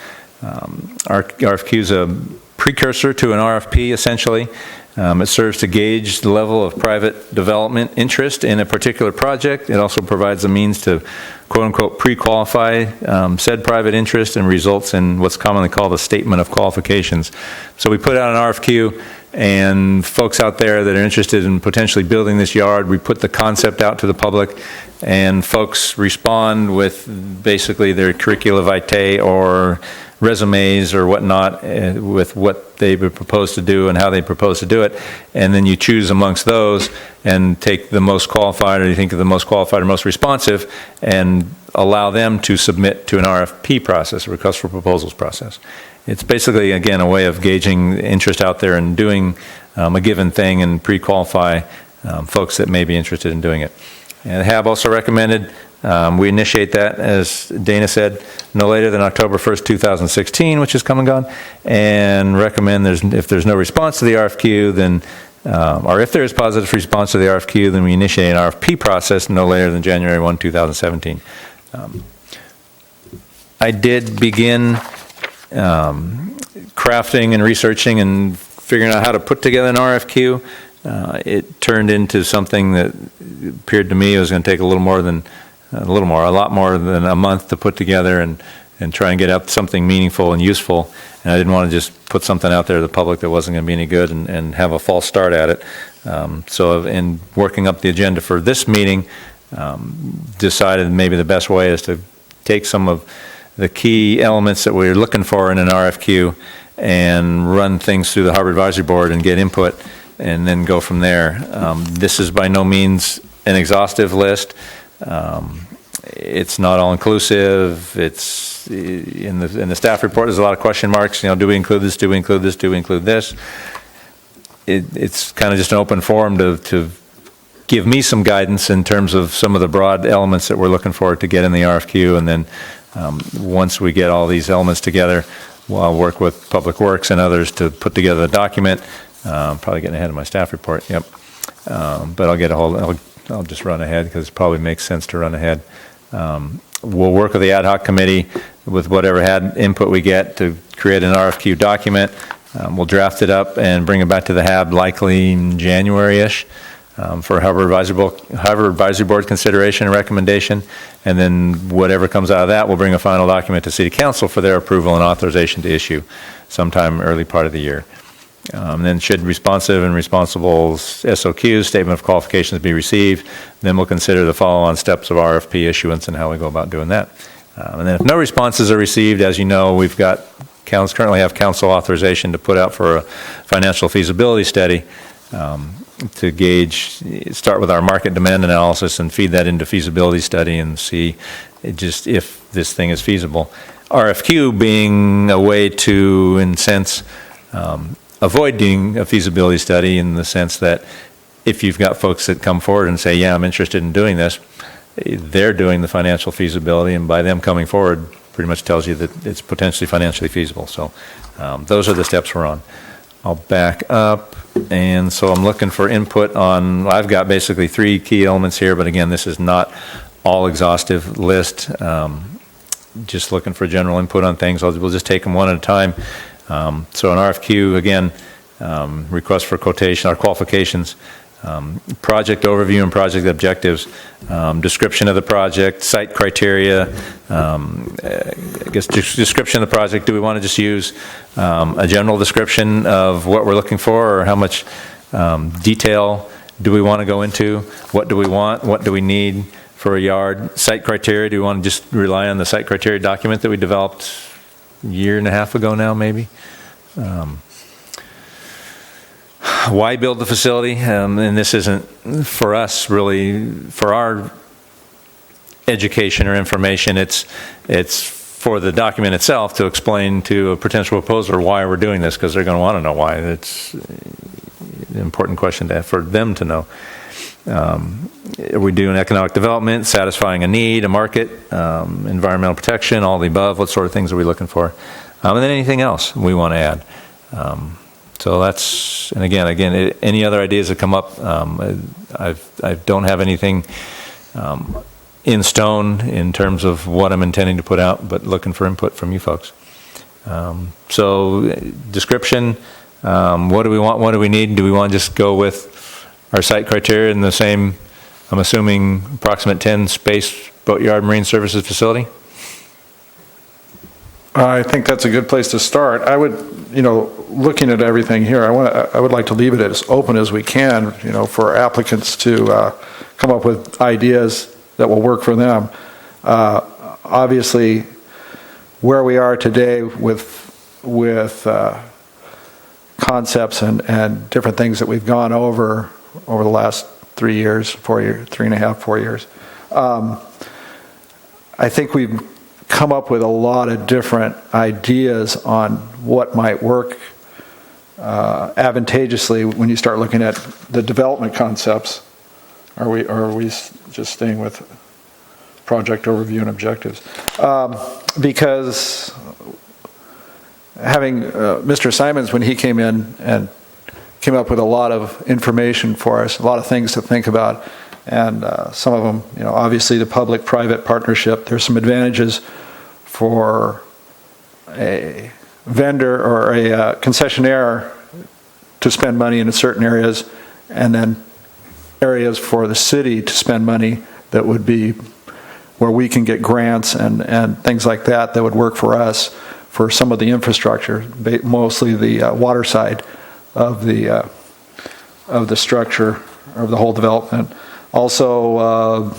Speaker 6: RFQ is a precursor to an RFP, essentially. It serves to gauge the level of private development interest in a particular project. It also provides a means to, quote-unquote, pre-qualify said private interest, and results in what's commonly called a statement of qualifications. So we put out an RFQ, and folks out there that are interested in potentially building this yard, we put the concept out to the public, and folks respond with basically their curricula vitae or resumes or whatnot with what they would propose to do and how they propose to do it. And then you choose amongst those and take the most qualified, or you think of the most qualified or most responsive, and allow them to submit to an RFP process, a request for proposals process. It's basically, again, a way of gauging interest out there and doing a given thing and pre-qualify folks that may be interested in doing it. And HAB also recommended we initiate that, as Dana said, no later than October 1st, 2016, which is come and gone, and recommend if there's no response to the RFQ, then, or if there is positive response to the RFQ, then we initiate an RFP process no later than January 1, 2017. I did begin crafting and researching and figuring out how to put together an RFQ. It turned into something that appeared to me it was going to take a lot more than a month to put together and try and get out something meaningful and useful. And I didn't want to just put something out there to the public that wasn't going to be any good and have a false start at it. So in working up the agenda for this meeting, decided maybe the best way is to take some of the key elements that we're looking for in an RFQ and run things through the Harbor Advisory Board and get input, and then go from there. This is by no means an exhaustive list. It's not all inclusive. It's in the staff report. There's a lot of question marks. Do we include this? Do we include this? Do we include this? It's kind of just an open forum to give me some guidance in terms of some of the broad elements that we're looking for to get in the RFQ, and then once we get all these elements together, I'll work with Public Works and others to put together the document. Probably getting ahead of my staff report. Yep, but I'll just run ahead because it probably makes sense to run ahead. We'll work with the ad hoc committee with whatever input we get to create an RFQ document. We'll draft it up and bring it back to the HAB likely in January-ish for Harbor Advisory Board consideration and recommendation. And then whatever comes out of that, we'll bring a final document to City Council for their approval and authorization to issue sometime early part of the year. Then should responsive and responsible SOQs, statement of qualifications, be received, then we'll consider the follow-on steps of RFP issuance and how we go about doing that. And then if no responses are received, as you know, we've got currently have council authorization to put out for a financial feasibility study to gauge, start with our market demand analysis and feed that into feasibility study and see just if this thing is feasible. RFQ being a way to, in a sense, avoid doing a feasibility study, in the sense that if you've got folks that come forward and say, yeah, I'm interested in doing this, they're doing the financial feasibility, and by them coming forward pretty much tells you that it's potentially financially feasible. So those are the steps we're on. I'll back up, and so I'm looking for input on, I've got basically 3 key elements here, but again, this is not all exhaustive list. Just looking for general input on things. We'll just take them one at a time. So an RFQ, again, request for quotation, our qualifications. project overview and project objectives, description of the project, site criteria, I guess description of the project. Do we want to just use a general description of what we're looking for, or how much detail do we want to go into? What do we want? What do we need for a yard? Site criteria, do we want to just rely on the site criteria document that we developed a year and a half ago now, maybe? Why build the facility? And this isn't for us really, for our education or information. It's for the document itself to explain to a potential proposer why we're doing this, because they're going to want to know why. It's an important question for them to know. Are we doing economic development, satisfying a need, a market, environmental protection, all the above? What sort of things are we looking for? And then anything else we want to add. So that's, and again, any other ideas that come up, I don't have anything in stone in terms of what I'm intending to put out, but looking for input from you folks. So description, what do we want, what do we need? Do we want to just go with our site criteria in the same, I'm assuming, approximate 10 space boatyard marine services facility?
Speaker 5: I think that's a good place to start. I would, looking at everything here, I would like to leave it as open as we can, for applicants to come up with ideas that will work for them. Obviously, where we are today with concepts and different things that we've gone over the last 3 years, 4 years, 3.5, 4 years, I think we've come up with a lot of different ideas on what might work advantageously when you start looking at the development concepts. Are we just staying with project overview and objectives? Because having Mr. Simons, when he came in and came up with a lot of information for us, a lot of things to think about, and some of them, obviously the public-private partnership, there's some advantages for a vendor or a concessionaire to spend money in certain areas, and then areas for the city to spend money that would be where we can get grants and things like that would work for us for some of the infrastructure, mostly the water side of the structure of the whole development. Also,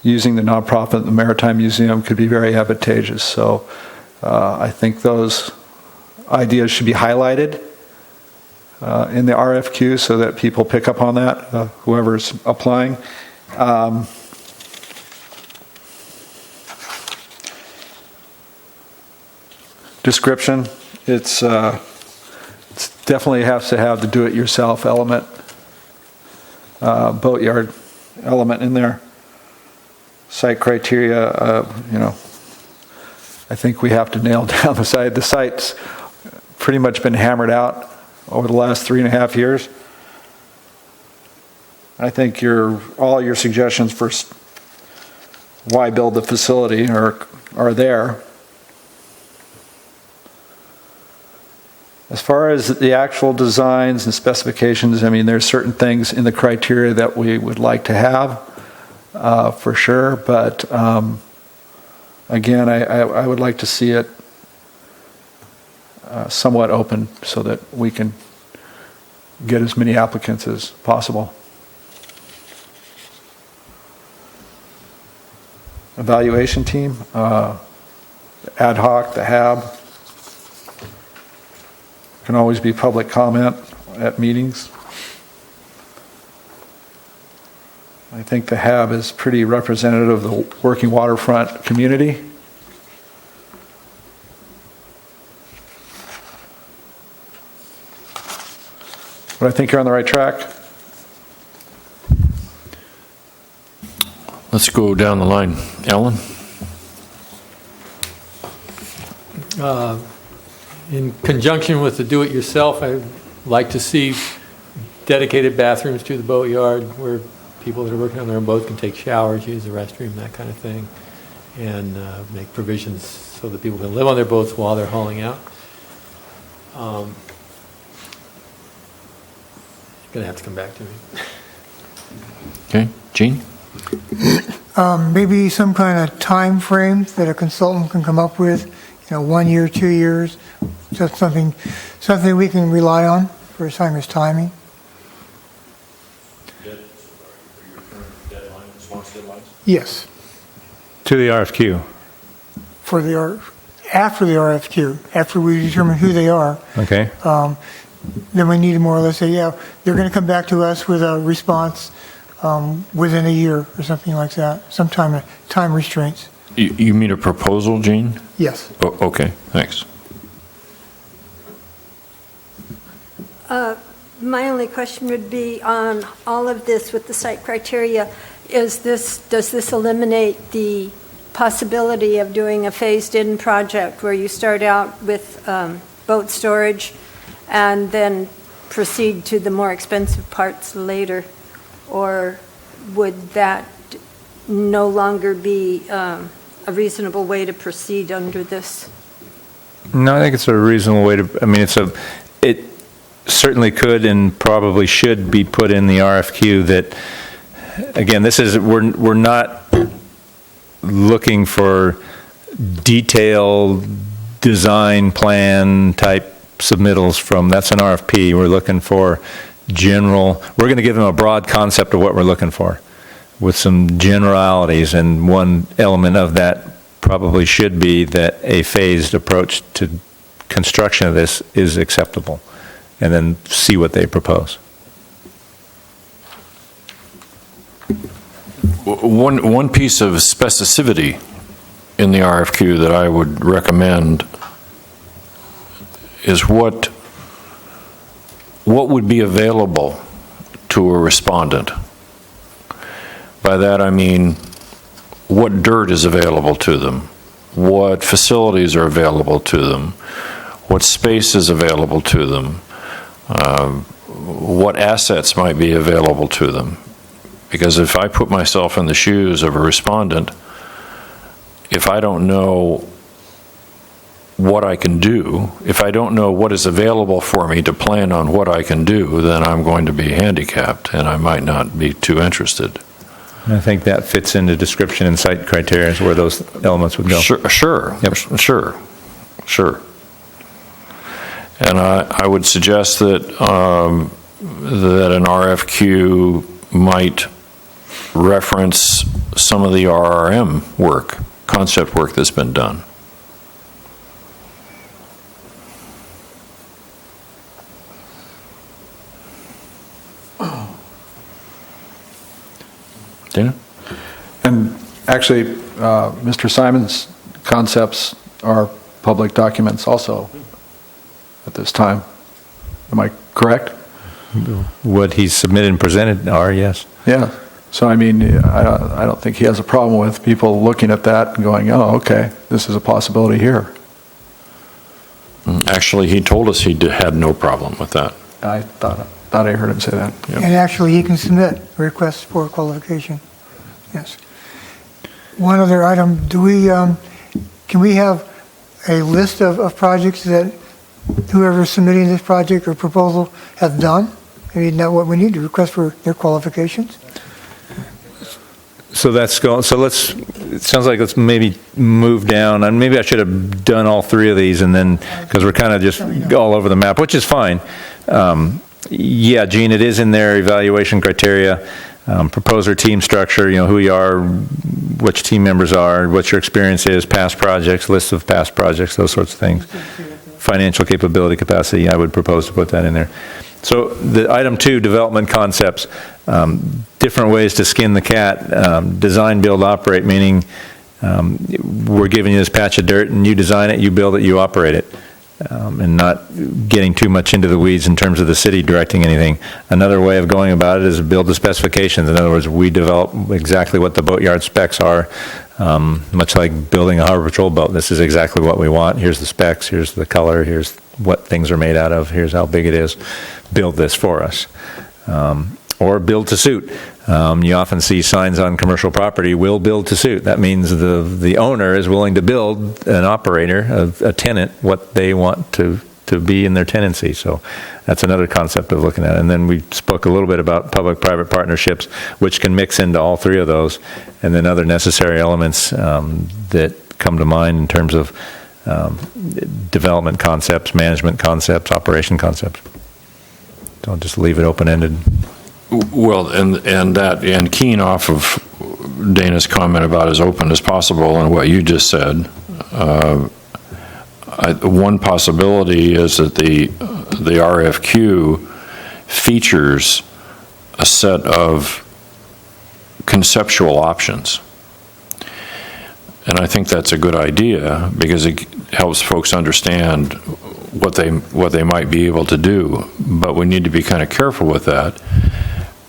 Speaker 5: using the nonprofit, the Maritime Museum, could be very advantageous. So I think those ideas should be highlighted in the RFQ so that people pick up on that, whoever's applying. Description, it's definitely has to have the do-it-yourself element, boatyard element in there. Site criteria, I think we have to nail down the site. The site's pretty much been hammered out over the last 3.5 years. I think all your suggestions for why build the facility are there. As far as the actual designs and specifications, there's certain things in the criteria that we would like to have. For sure, but again, I would like to see it somewhat open so that we can get as many applicants as possible. Evaluation team, ad hoc, the HAB, can always be public comment at meetings. I think the HAB is pretty representative of the working waterfront community. But I think you're on the right track.
Speaker 1: Let's go down the line. Ellen?
Speaker 7: In conjunction with the do-it-yourself, I'd like to see dedicated bathrooms to the boatyard where people that are working on their own boat can take showers, use the restroom, that kind of thing, and make provisions so that people can live on their boats while they're hauling out. going to have to come back to me.
Speaker 1: Okay, Gene?
Speaker 4: Maybe some kind of time frame that a consultant can come up with, 1 year, 2 years, just something we can rely on for as time as timing. Yes,
Speaker 6: To the RFQ.
Speaker 4: for after the RFQ, after we determine who they are,
Speaker 6: Okay.
Speaker 4: then we need to more or less say, yeah, they're going to come back to us with a response within a year or something like that, some time restraints.
Speaker 1: You mean a proposal, Gene?
Speaker 4: Yes.
Speaker 1: Oh, okay, thanks.
Speaker 2: My only question would be on all of this with the site criteria, does this eliminate the possibility of doing a phased-in project where you start out with boat storage and then proceed to the more expensive parts later? Or would that no longer be a reasonable way to proceed under this?
Speaker 6: No, I think it's a reasonable way to, it certainly could and probably should be put in the RFQ that, again, we're not looking for detailed design plan type submittals that's an RFP. We're looking for we're going to give them a broad concept of what we're looking for with some generalities, and one element of that probably should be that a phased approach to construction of this is acceptable, and then see what they propose.
Speaker 1: One piece of specificity in the RFQ that I would recommend is what would be available to a respondent. By that I mean, what dirt is available to them, what facilities are available to them, what space is available to them, what assets might be available to them. Because if I put myself in the shoes of a respondent, if I don't know what I can do, if I don't know what is available for me to plan on what I can do, then I'm going to be handicapped and I might not be too interested.
Speaker 6: I think that fits into description and site criteria is where those elements would go.
Speaker 1: Sure.
Speaker 6: Yep.
Speaker 1: Sure. And I would suggest that that an RFQ might reference some of the RRM work, concept work that's been done. Dana?
Speaker 5: And actually, Mr. Simon's concepts are public documents also at this time. Am I correct?
Speaker 6: What he's submitted and presented are, yes.
Speaker 5: Yeah. So, I don't think he has a problem with people looking at that and going, oh, okay, this is a possibility here.
Speaker 1: Actually, he told us he had no problem with that.
Speaker 5: I thought I heard him say that.
Speaker 1: Yep.
Speaker 4: And actually, he can submit requests for qualification. Yes. One other item, can we have a list of projects that whoever's submitting this project or proposal has done? Maybe not what we need to request for their qualifications?
Speaker 6: So it sounds like let's maybe move down, and maybe I should have done all three of these, and then, because we're kind of just all over the map, which is fine. Yeah, Gene, it is in there, evaluation criteria, proposer team structure, who you are, which team members are, what your experience is, past projects, lists of past projects, those sorts of things. Financial capability, capacity, I would propose to put that in there. So the item 2, development concepts, different ways to skin the cat, design, build, operate, meaning we're giving you this patch of dirt and you design it, you build it, you operate it, and not getting too much into the weeds in terms of the city directing anything. Another way of going about it is build the specifications. In other words, we develop exactly what the boatyard specs are, much like building a harbor patrol boat. This is exactly what we want. Here's the specs, here's the color, here's what things are made out of, here's how big it is. Build this for us. Or build to suit. You often see signs on commercial property, will build to suit. That means the owner is willing to build an operator, a tenant, what they want to to be in their tenancy. So that's another concept of looking at it. And then we spoke a little bit about public-private partnerships, which can mix into all three of those, and then other necessary elements that come to mind in terms of development concepts, management concepts, operation concepts. Don't just leave it open-ended.
Speaker 1: Well, and keying off of Dana's comment about as open as possible and what you just said, one possibility is that the RFQ features a set of conceptual options. And I think that's a good idea because it helps folks understand what they might be able to do. But we need to be kind of careful with that,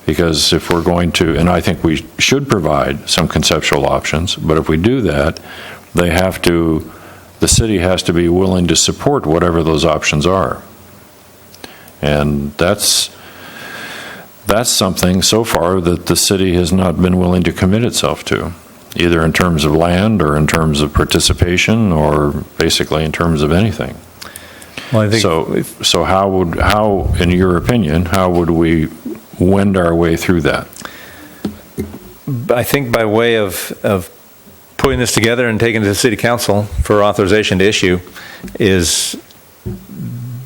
Speaker 1: because if we're going to, and I think we should provide some conceptual options, but if we do that, the city has to be willing to support whatever those options are. And that's something so far that the city has not been willing to commit itself to, either in terms of land or in terms of participation or basically in terms of anything.
Speaker 6: Well, I think
Speaker 1: So how, in your opinion, how would we wend our way through that?
Speaker 6: I think by way of putting this together and taking it to the city council for authorization to issue is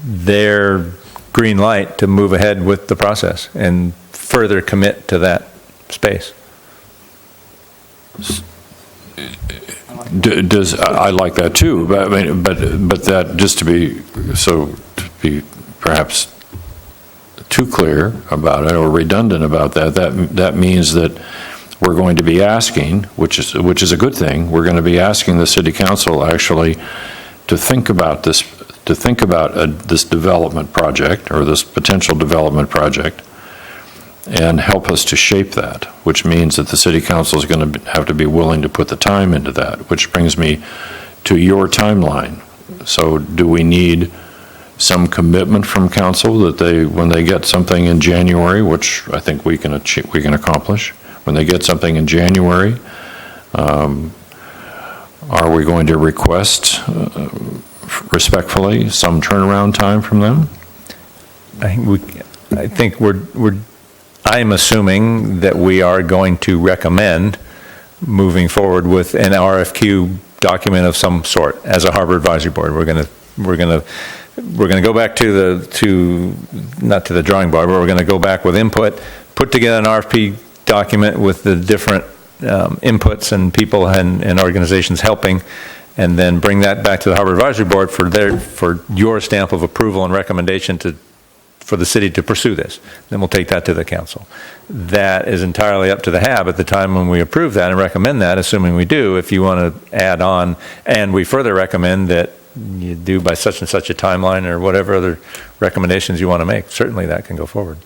Speaker 6: their green light to move ahead with the process and further commit to that space.
Speaker 1: I like that too, but I mean, but that, just to be perhaps too clear about it or redundant about that means that we're going to be asking, which is a good thing, we're going to be asking the city council actually to think about this development project or this potential development project and help us to shape that, which means that the city council is going to have to be willing to put the time into that, which brings me to your timeline. So do we need some commitment from council that when they get something in January, which I think we can accomplish, when they get something in January, are we going to request respectfully some turnaround time from them?
Speaker 6: I'm assuming that we are going to recommend moving forward with an RFQ document of some sort as a harbor advisory board. We're going to go back not to the drawing board, but we're going to go back with input, put together an RFP document with the different inputs and people and organizations helping, and then bring that back to the harbor advisory board for your stamp of approval and recommendation for the city to pursue this. Then we'll take that to the council. That is entirely up to the HAB at the time when we approve that and recommend that, assuming we do. If you want to add on, and we further recommend that you do by such and such a timeline or whatever other recommendations you want to make, certainly that can go forward.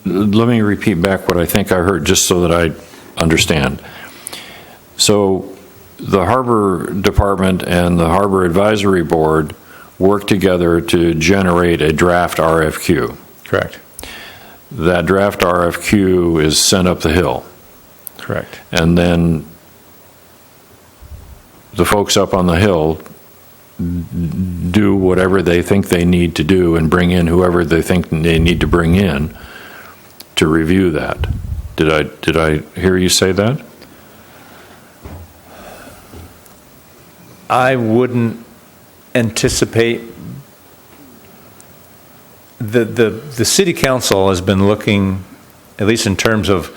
Speaker 1: Let me repeat back what I think I heard, just so that I understand. So the Harbor Department and the Harbor Advisory Board work together to generate a draft RFQ.
Speaker 6: Correct.
Speaker 1: That draft RFQ is sent up the hill.
Speaker 6: Correct.
Speaker 1: And then the folks up on the hill do whatever they think they need to do and bring in whoever they think they need to bring in to review that. Did I hear you say that?
Speaker 6: I wouldn't anticipate the city council has been looking, at least in terms of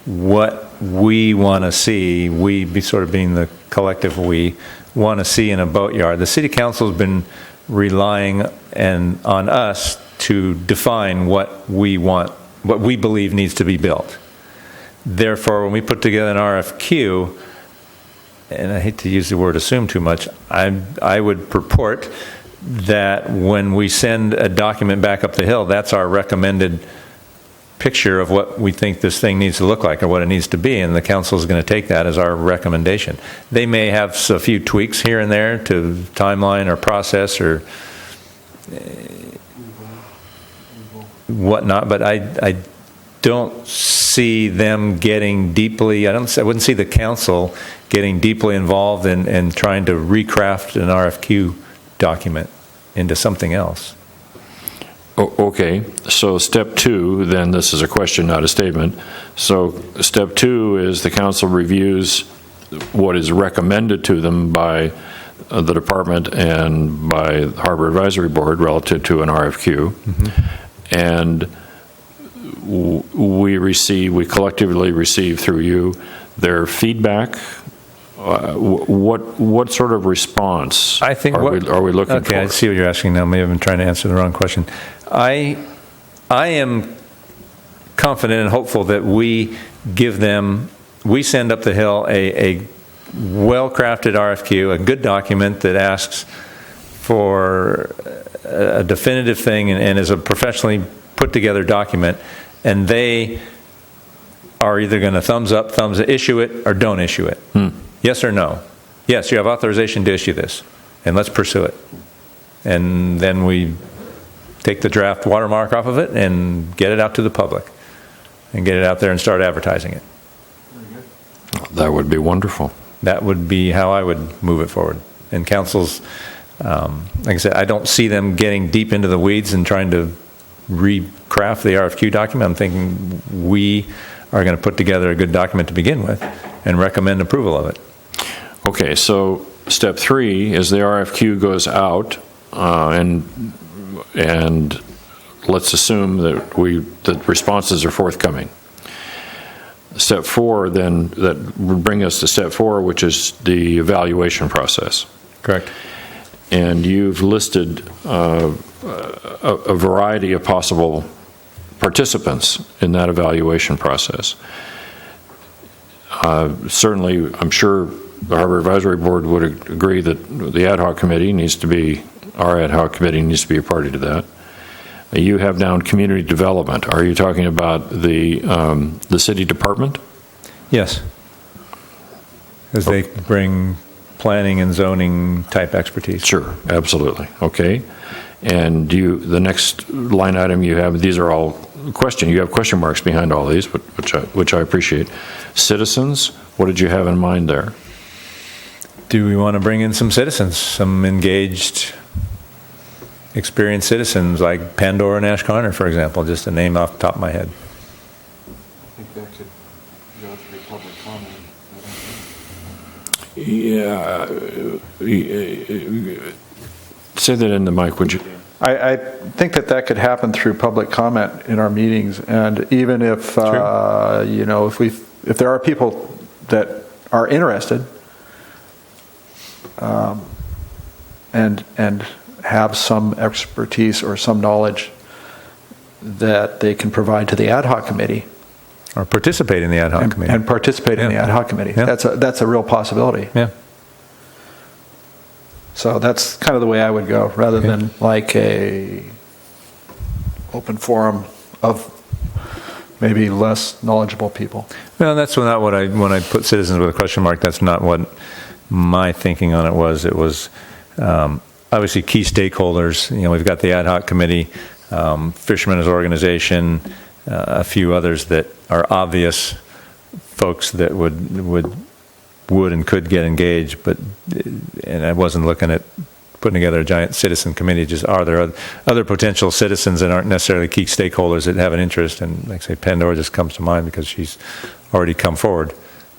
Speaker 6: what we want to see, we be sort of being the collective we want to see in a boatyard. The city council has been relying on us to define what we want, what we believe needs to be built. Therefore, when we put together an RFQ, and I hate to use the word assume too much, I would purport that when we send a document back up the hill, that's our recommended picture of what we think this thing needs to look like or what it needs to be, and the council is going to take that as our recommendation. They may have a few tweaks here and there to timeline or process or whatnot, but I don't see them getting deeply, I wouldn't see the council getting deeply involved in trying to recraft an RFQ document. into something else.
Speaker 1: Okay, so step 2, then this is a question, not a statement. So step 2 is the council reviews what is recommended to them by the department and by the Harbor Advisory Board relative to an RFQ. And we collectively receive through you their feedback. What sort of response
Speaker 6: I think
Speaker 1: are we looking for?
Speaker 6: Okay, I see what you're asking now. Maybe I've been trying to answer the wrong question. I am confident and hopeful that we send up the hill a well-crafted RFQ, a good document that asks for a definitive thing and is a professionally put together document, and they are either going to thumbs up, issue it, or don't issue it. Yes or no? Yes, you have authorization to issue this, and let's pursue it. And then we take the draft watermark off of it and get it out to the public, and get it out there and start advertising it.
Speaker 1: That would be wonderful.
Speaker 6: That would be how I would move it forward. And councils, like I said, I don't see them getting deep into the weeds and trying to recraft the RFQ document. I'm thinking we are going to put together a good document to begin with and recommend approval of it.
Speaker 1: Okay, so step 3 is the RFQ goes out, and let's assume that responses are forthcoming. Step 4, then, that would bring us to step 4, which is the evaluation process.
Speaker 6: Correct.
Speaker 1: And you've listed a variety of possible participants in that evaluation process. Certainly, I'm sure the Harbor Advisory Board would agree that the ad hoc committee our ad hoc committee needs to be a party to that. You have down community development. Are you talking about the city department?
Speaker 6: Yes. Because they bring planning and zoning type expertise.
Speaker 1: Sure, absolutely. Okay. And the next line item you have, these are all you have question marks behind all these, which I appreciate. Citizens, what did you have in mind there?
Speaker 6: Do we want to bring in some citizens, some engaged, experienced citizens like Pandora and Ash Connor, for example, just a name off the top of my head?
Speaker 5: I think that could go through public comment.
Speaker 1: Yeah. Say that in the mic, would you?
Speaker 5: I think that could happen through public comment in our meetings, and even if if there are people that are interested and have some expertise or some knowledge that they can provide to the ad hoc committee,
Speaker 6: or participate in the ad hoc committee,
Speaker 5: and participate in the ad hoc committee.
Speaker 6: Yeah.
Speaker 5: That's a real possibility.
Speaker 6: Yeah.
Speaker 5: So that's kind of the way I would go, rather than like a open forum of maybe less knowledgeable people.
Speaker 6: Well, that's not what when I put citizens with a question mark, that's not what my thinking on it was. It was obviously key stakeholders. We've got the ad hoc committee, Fishermen's Organization, a few others that are obvious folks that would and could get engaged, and I wasn't looking at putting together a giant citizen committee. Just are there other potential citizens that aren't necessarily key stakeholders that have an interest? And like I say, Pandora just comes to mind because she's already come forward.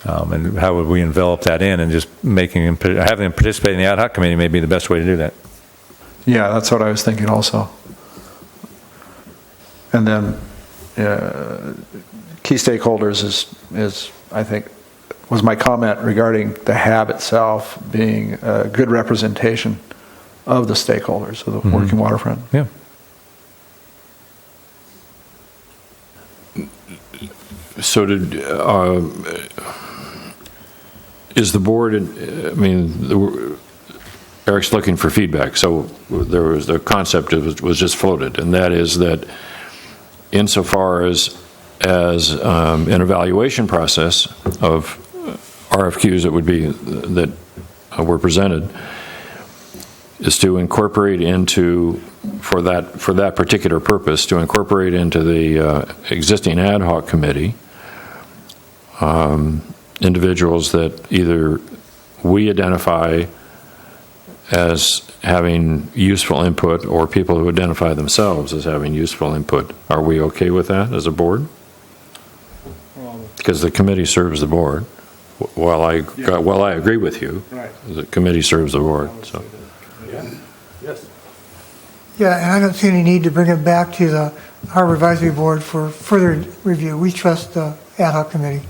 Speaker 6: And how would we envelop that in, and just having them participate in the ad hoc committee may be the best way to do that.
Speaker 5: Yeah, that's what I was thinking also. And then key stakeholders is I think was my comment regarding the HAB itself being a good representation of the stakeholders of the working waterfront.
Speaker 6: Yeah.
Speaker 1: So is the board, Eric's looking for feedback, so there was the concept was just floated, and that is that insofar as an evaluation process of RFQs that were presented, is to incorporate into, for that particular purpose, to incorporate into the existing ad hoc committee individuals that either we identify as having useful input, or people who identify themselves as having useful input. Are we okay with that as a board? Because the committee serves the board. While I agree with you,
Speaker 5: Right.
Speaker 1: the committee serves the board, so.
Speaker 7: Yes.
Speaker 4: Yeah, and I don't see any need to bring it back to the Harbor Advisory Board for further review. We trust the ad hoc committee.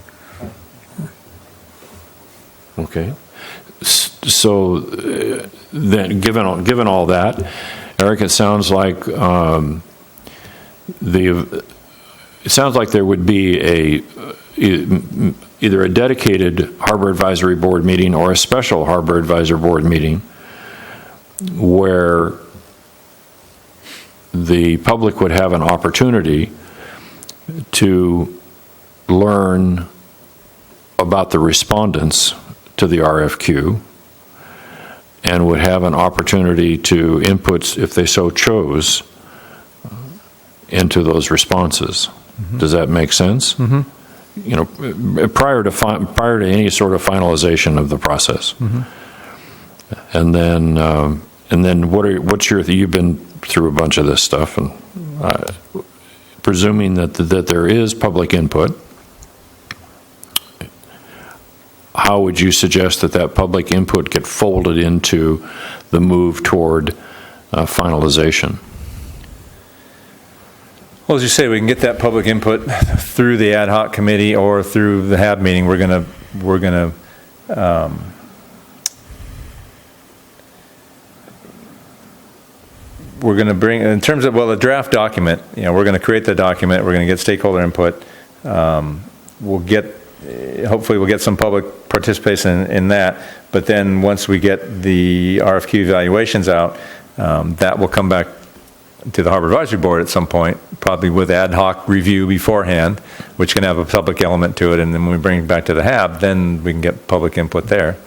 Speaker 1: Okay. So then, given all that, Eric, it sounds like it sounds like there would be either a dedicated Harbor Advisory Board meeting or a special Harbor Advisory Board meeting where the public would have an opportunity to learn about the respondents to the RFQ and would have an opportunity to inputs, if they so chose, into those responses. Mm-hmm. Does that make sense? Mm-hmm. You know, prior to any sort of finalization of the process. Mm-hmm. And then what's your, you've been through a bunch of this stuff, and presuming that there is public input, how would you suggest that public input get folded into the move toward finalization?
Speaker 6: Well, as you say, we can get that public input through the ad hoc committee or through the HAB meeting. We're gonna bring, in terms of, well, a draft document, you know, we're going to create the document, we're going to get stakeholder input. Hopefully we'll get some public participation in that, but then once we get the RFQ evaluations out, that will come back to the Harbor Advisory Board at some point, probably with ad hoc review beforehand, which can have a public element to it, and then when we bring it back to the HAB, then we can get public input there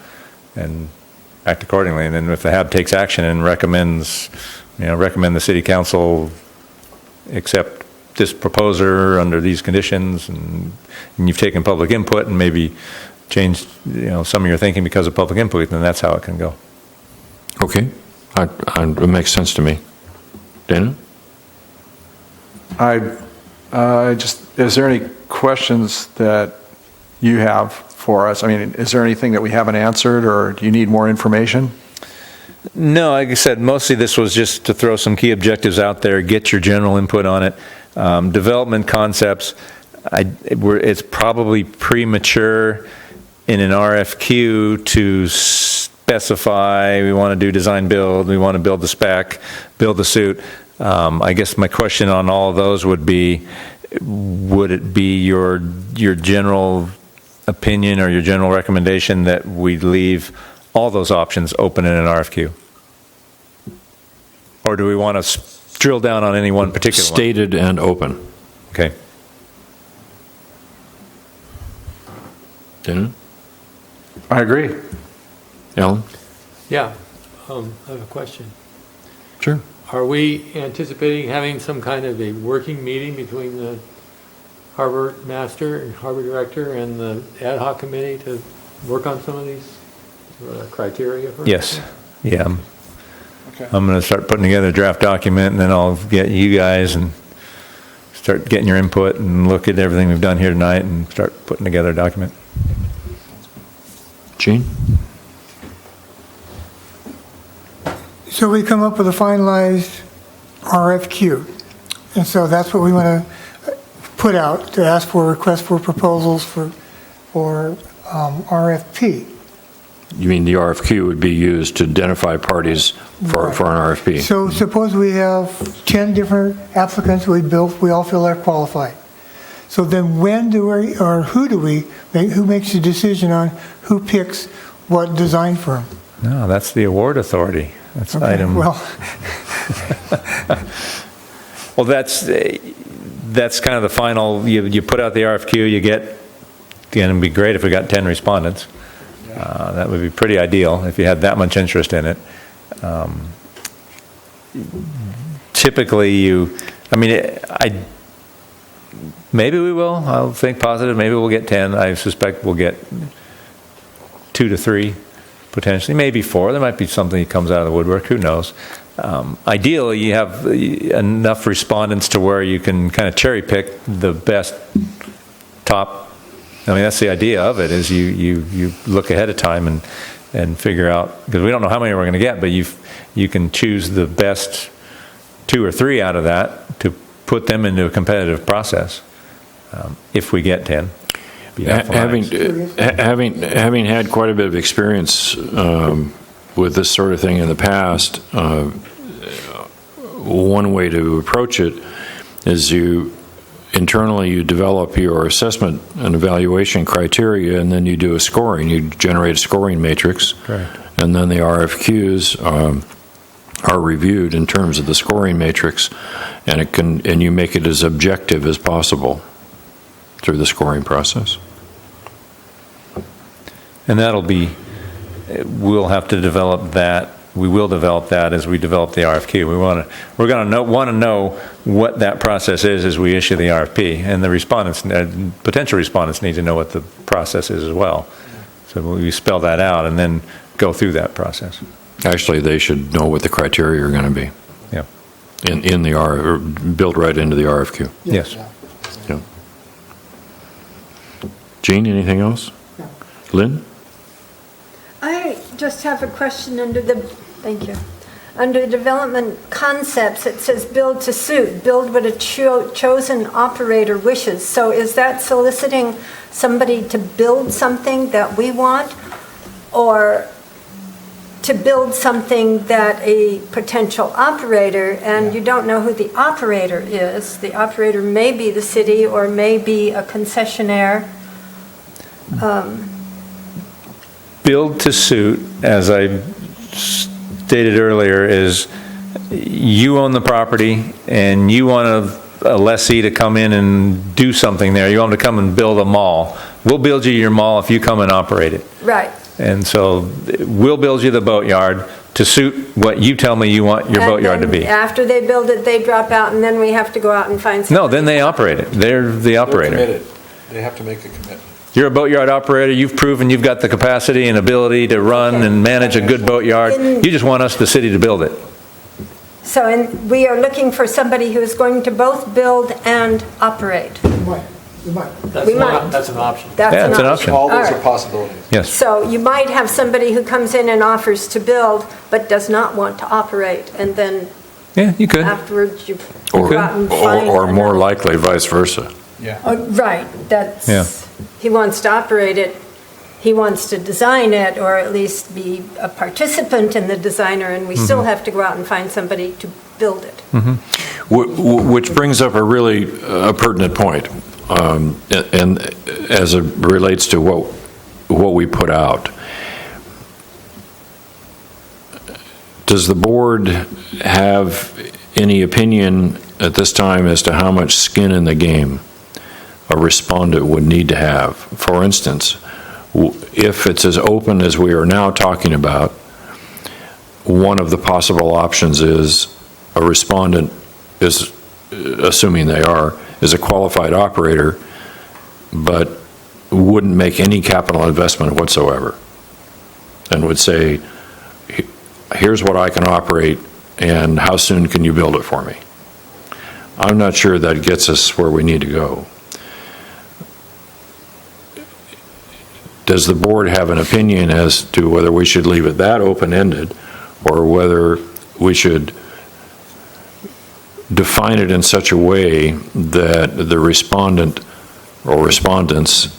Speaker 6: and act accordingly. And then if the HAB takes action and recommend the City Council accept this proposer under these conditions, and you've taken public input and maybe changed, some of your thinking because of public input, then that's how it can go.
Speaker 1: Okay, it makes sense to me. Dana?
Speaker 5: Is there any questions that you have for us? I mean, is there anything that we haven't answered, or do you need more information?
Speaker 6: No, like I said, mostly this was just to throw some key objectives out there, get your general input on it. Development concepts, it's probably premature in an RFQ to specify we want to do design build, we want to build the spec, build the suit. I guess my question on all of those would be, would it be your general opinion or your general recommendation that we leave all those options open in an RFQ? Or do we want to drill down on any one particular one?
Speaker 1: Stated and open.
Speaker 6: Okay.
Speaker 1: Dana?
Speaker 5: I agree.
Speaker 1: Ellen?
Speaker 7: Yeah, I have a question.
Speaker 1: Sure.
Speaker 7: Are we anticipating having some kind of a working meeting between the harbor master and harbor director and the ad hoc committee to work on some of these criteria?
Speaker 6: Yes. Yeah.
Speaker 5: Okay.
Speaker 6: I'm going to start putting together a draft document, and then I'll get you guys and start getting your input and look at everything we've done here tonight and start putting together a document.
Speaker 1: Gene?
Speaker 4: So we come up with a finalized RFQ. And so that's what we want to put out, to ask for requests for proposals for RFP.
Speaker 1: You mean the RFQ would be used to identify parties for an RFP?
Speaker 4: So suppose we have 10 different applicants we all feel are qualified. So then who makes the decision on who picks what design firm?
Speaker 6: No, that's the award authority. That's
Speaker 4: Okay,
Speaker 6: item.
Speaker 4: well,
Speaker 6: Well, that's kind of the final. You put out the RFQ. You get. Again, it'd be great if we got 10 respondents. That would be pretty ideal if you had that much interest in it. Typically, maybe we will. I'll think positive. Maybe we'll get 10. I suspect we'll get 2 to 3 potentially, maybe 4. There might be something that comes out of the woodwork, who knows. Ideally, you have enough respondents to where you can kind of cherry pick the best top. I mean, that's the idea of it, is you look ahead of time and figure out, because we don't know how many we're going to get, but you can choose the best 2 or 3 out of that to put them into a competitive process. If we get 10.
Speaker 1: Having had quite a bit of experience with this sort of thing in the past, one way to approach it is internally you develop your assessment and evaluation criteria, and then you do a scoring. You generate a scoring matrix,
Speaker 6: Right.
Speaker 1: and then the RFQs are reviewed in terms of the scoring matrix, and you make it as objective as possible through the scoring process.
Speaker 6: And we'll have to develop that. We will develop that as we develop the RFQ. We're going to want to know what that process is as we issue the RFP, and the potential respondents need to know what the process is as well. So we spell that out and then go through that process.
Speaker 1: Actually, they should know what the criteria are going to be.
Speaker 6: Yeah.
Speaker 1: Or built right into the RFQ.
Speaker 6: Yes.
Speaker 1: Yeah. Jean, anything else?
Speaker 2: No.
Speaker 1: Lynn?
Speaker 2: I just have a question thank you. Under development concepts, it says build to suit, build what a chosen operator wishes. So is that soliciting somebody to build something that we want, or to build something that a potential operator, and you don't know who the operator is. The operator may be the city or may be a concessionaire.
Speaker 6: Build to suit, as I stated earlier, is you own the property and you want a lessee to come in and do something there. You want them to come and build a mall. We'll build you your mall if you come and operate it.
Speaker 2: Right.
Speaker 6: And so we'll build you the boatyard to suit what you tell me you want your boatyard to be.
Speaker 2: After they build it, they drop out, and then we have to go out and find somebody.
Speaker 6: No, then they operate it. They're the operator.
Speaker 5: They're committed. They have to make a commitment.
Speaker 6: You're a boatyard operator. You've proven you've got the capacity and ability to run and manage a good boatyard. You just want us, the city, to build it.
Speaker 2: So we are looking for somebody who is going to both build and operate.
Speaker 4: You might.
Speaker 7: That's an option.
Speaker 6: That's an option.
Speaker 5: All those
Speaker 2: All
Speaker 5: are
Speaker 2: right.
Speaker 5: possibilities.
Speaker 6: Yes.
Speaker 2: So you might have somebody who comes in and offers to build, but does not want to operate, and then
Speaker 6: Yeah, you could.
Speaker 2: afterwards you
Speaker 1: Or,
Speaker 2: go out and find
Speaker 1: or more
Speaker 2: another.
Speaker 1: likely, vice versa.
Speaker 5: Yeah.
Speaker 2: Right, that's,
Speaker 6: Yeah.
Speaker 2: he wants to operate it, he wants to design it, or at least be a participant in the designer, and we still have to go out and find somebody to build it.
Speaker 1: Which brings up a really pertinent point, and as it relates to what we put out. Does the board have any opinion at this time as to how much skin in the game a respondent would need to have? For instance, if it's as open as we are now talking about, one of the possible options is a respondent is, assuming they are, is a qualified operator, but wouldn't make any capital investment whatsoever, and would say, here's what I can operate, and how soon can you build it for me? I'm not sure that gets us where we need to go. Does the board have an opinion as to whether we should leave it that open-ended, or whether we should define it in such a way that the respondent or respondents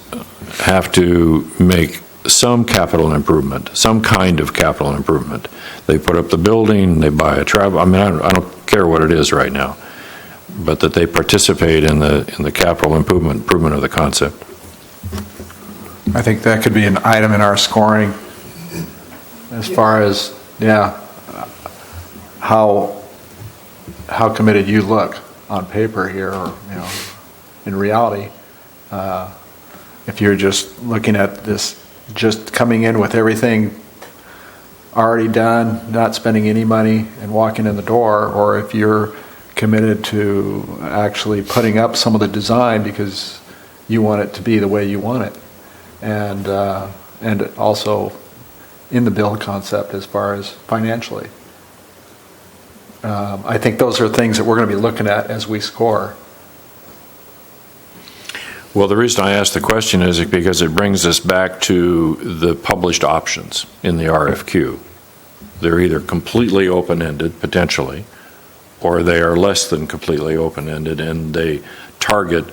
Speaker 1: have to make some capital improvement, some kind of capital improvement? They put up the building, they buy a travel, I don't care what it is right now, but that they participate in the capital improvement of the concept.
Speaker 5: I think that could be an item in our scoring as far as, how committed you look on paper here, or, in reality. If you're just looking at this, just coming in with everything already done, not spending any money and walking in the door, or if you're committed to actually putting up some of the design because you want it to be the way you want it. And also in the build concept as far as financially. I think those are things that we're going to be looking at as we score.
Speaker 1: Well, the reason I asked the question is because it brings us back to the published options in the RFQ. They're either completely open-ended, potentially, or they are less than completely open-ended, and they target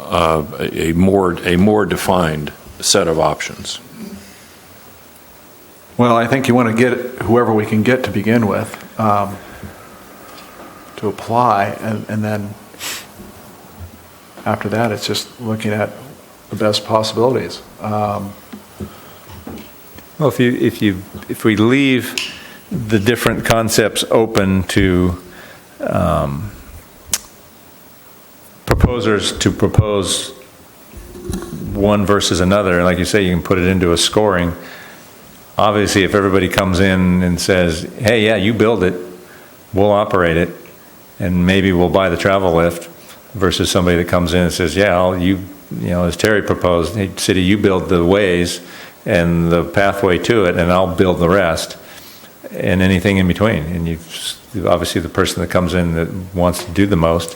Speaker 1: a more defined set of options.
Speaker 5: Well, I think you want to get whoever we can get to begin with to apply, and then after that, it's just looking at the best possibilities.
Speaker 6: Well, if we leave the different concepts open to proposers to propose one versus another, and like you say, you can put it into a scoring. Obviously, if everybody comes in and says, "Hey, yeah, you build it, we'll operate it, and maybe we'll buy the travel lift," versus somebody that comes in and says, "Yeah, as Terry proposed, hey, city, you build the ways and the pathway to it, and I'll build the rest, and anything in between." And obviously the person that comes in that wants to do the most,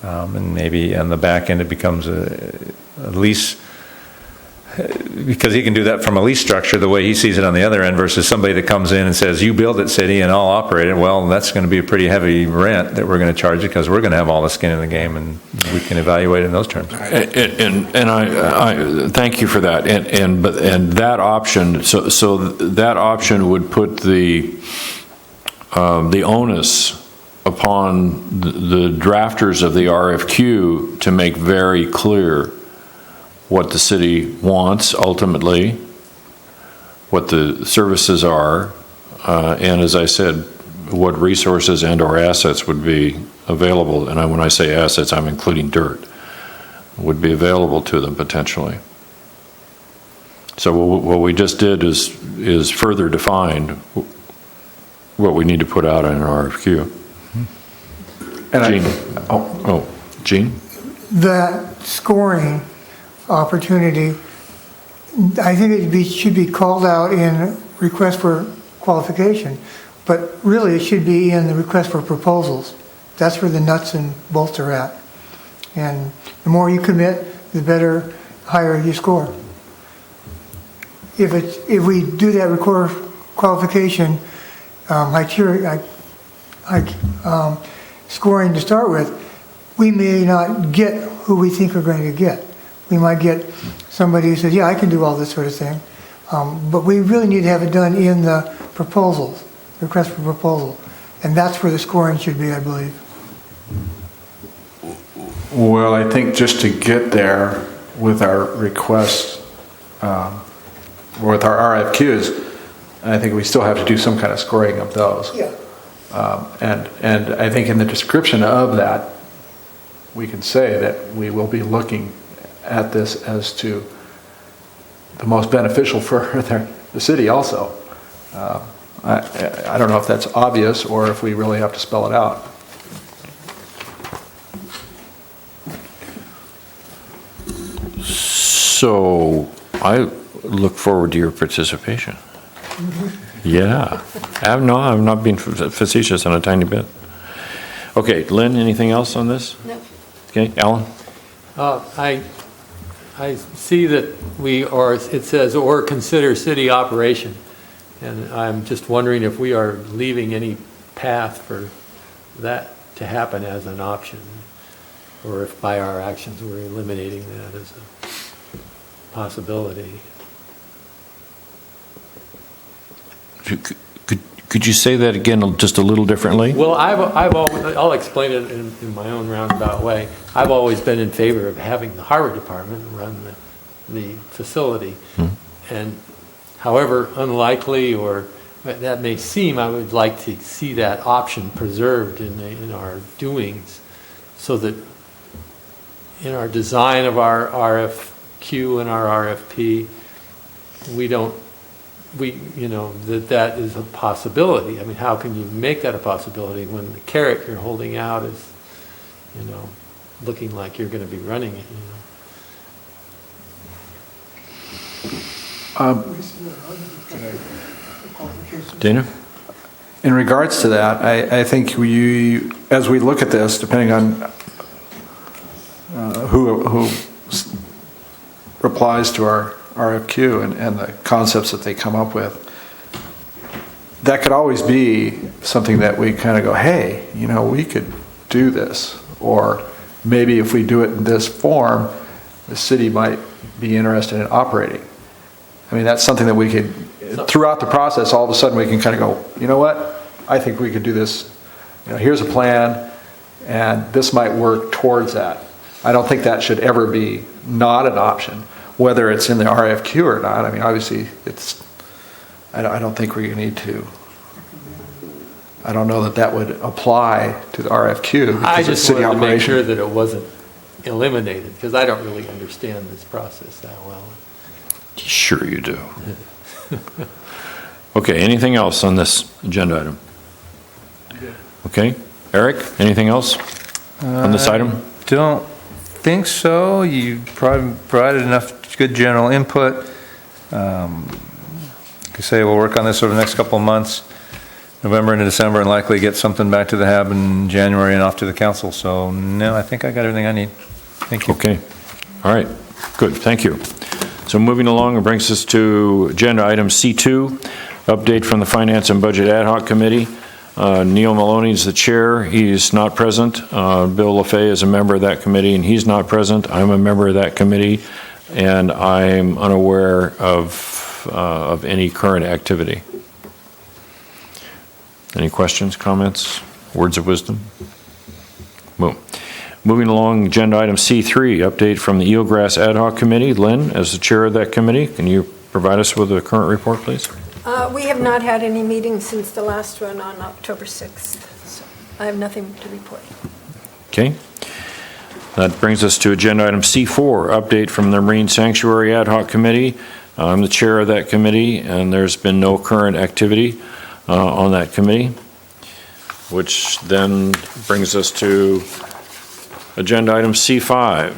Speaker 6: and maybe on the back end it becomes a lease, because he can do that from a lease structure the way he sees it on the other end, versus somebody that comes in and says, "You build it, city, and I'll operate it." Well, that's going to be a pretty heavy rent that we're going to charge you, because we're going to have all the skin in the game, and we can evaluate it in those terms.
Speaker 1: And I thank you for that. And that option, so that option would put the onus upon the drafters of the RFQ to make very clear what the city wants ultimately, what the services are, and as I said, what resources and or assets would be available. And when I say assets, I'm including dirt, would be available to them potentially. So what we just did is further defined what we need to put out in an RFQ.
Speaker 5: And
Speaker 1: Gene? Gene?
Speaker 4: That scoring opportunity, I think it should be called out in request for qualification, but really it should be in the request for proposals. That's where the nuts and bolts are at. And the more you commit, the better, higher you score. If we do that request qualification scoring to start with, we may not get who we think we're going to get. We might get somebody who says, "Yeah, I can do all this sort of thing," but we really need to have it done in the proposals, request for proposal, and that's where the scoring should be, I believe.
Speaker 5: well, I think just to get there with our requests, with our RFQs, I think we still have to do some kind of scoring of those.
Speaker 4: Yeah.
Speaker 5: And I think in the description of that, we can say that we will be looking at this as to the most beneficial for the city also. I don't know if that's obvious or if we really have to spell it out.
Speaker 1: So I look forward to your participation. Yeah. I'm not being facetious on a tiny bit. Okay, Lynn, anything else on this?
Speaker 2: No.
Speaker 1: Okay, Alan?
Speaker 7: I see that it says, "or consider city operation." And I'm just wondering if we are leaving any path for that to happen as an option, or if by our actions we're eliminating that as a possibility.
Speaker 1: Could you say that again just a little differently?
Speaker 7: Well, I'll explain it in my own roundabout way. I've always been in favor of having the harbor department run the facility. And however unlikely or that may seem, I would like to see that option preserved in our doings, so that in our design of our RFQ and our RFP, that is a possibility. I mean, how can you make that a possibility when the carrot you're holding out is, looking like you're going to be running it,
Speaker 1: Dana?
Speaker 5: In regards to that, I think as we look at this, depending on who replies to our RFQ and the concepts that they come up with, that could always be something that we kind of go, hey, we could do this. Or maybe if we do it in this form, the city might be interested in operating. I mean, that's something that we could, throughout the process, all of a sudden we can kind of go, you know what, I think we could do this. Here's a plan, and this might work towards that. I don't think that should ever be not an option, whether it's in the RFQ or not. I mean, obviously, I don't think we need to. I don't know that would apply to the RFQ.
Speaker 7: I just
Speaker 5: city
Speaker 7: wanted to make
Speaker 5: operation.
Speaker 7: sure that it wasn't eliminated, because I don't really understand this process that well.
Speaker 1: Sure you do. Okay, anything else on this agenda item? Okay, Eric, anything else on this item?
Speaker 6: Don't think so. You provided enough good general input. Like I say, we'll work on this over the next couple of months, November into December, and likely get something back to the HAB in January and off to the council. So, no, I think I got everything I need. Thank you.
Speaker 1: Okay, all right, good, thank you. So moving along, it brings us to agenda item C2, update from the Finance and Budget Ad Hoc Committee. Neil Maloney is the chair. He's not present. Bill LaFay is a member of that committee, and he's not present. I'm a member of that committee, and I'm unaware of any current activity. Any questions, comments, words of wisdom? Boom. Moving along, agenda item C3, update from the Eelgrass Ad Hoc Committee. Lynn, as the chair of that committee, can you provide us with a current report, please?
Speaker 2: We have not had any meetings since the last one on October 6th, so I have nothing to report.
Speaker 1: Okay. That brings us to agenda item C4, update from the Marine Sanctuary Ad Hoc Committee. I'm the chair of that committee, and there's been no current activity on that committee, which then brings us to agenda item C5,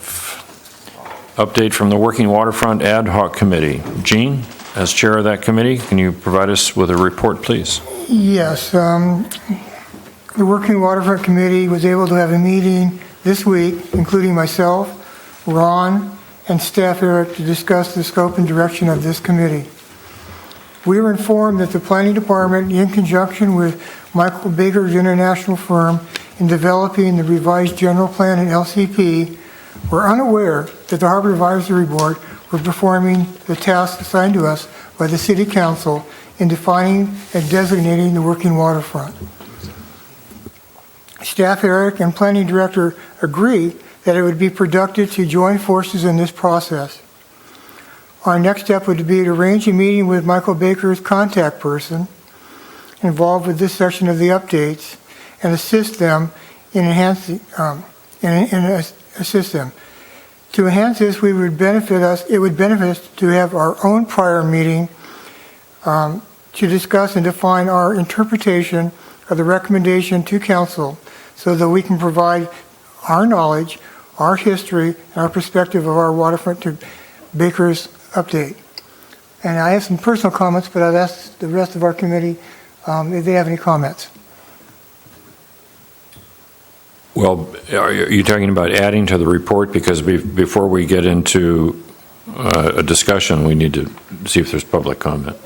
Speaker 1: update from the Working Waterfront Ad Hoc Committee. Gene, as chair of that committee, can you provide us with a report, please?
Speaker 4: Yes, the Working Waterfront Committee was able to have a meeting this week, including myself, Ron, and Staff Eric, to discuss the scope and direction of this committee. We were informed that the Planning Department, in conjunction with Michael Baker's international firm in developing the revised general plan and LCP, were unaware that the Harbor Advisory Board were performing the tasks assigned to us by the City Council in defining and designating the working waterfront. Staff Eric and Planning Director agree that it would be productive to join forces in this process. Our next step would be to arrange a meeting with Michael Baker's contact person involved with this section of the updates and assist them in enhancing, assist them. To enhance this, it would benefit us to have our own prior meeting to discuss and define our interpretation of the recommendation to council so that we can provide our knowledge, our history, and our perspective of our waterfront to Baker's update. And I have some personal comments, but I've asked the rest of our committee if they have any comments.
Speaker 1: Well, are you talking about adding to the report? Because before we get into a discussion, we need to see if there's public comment.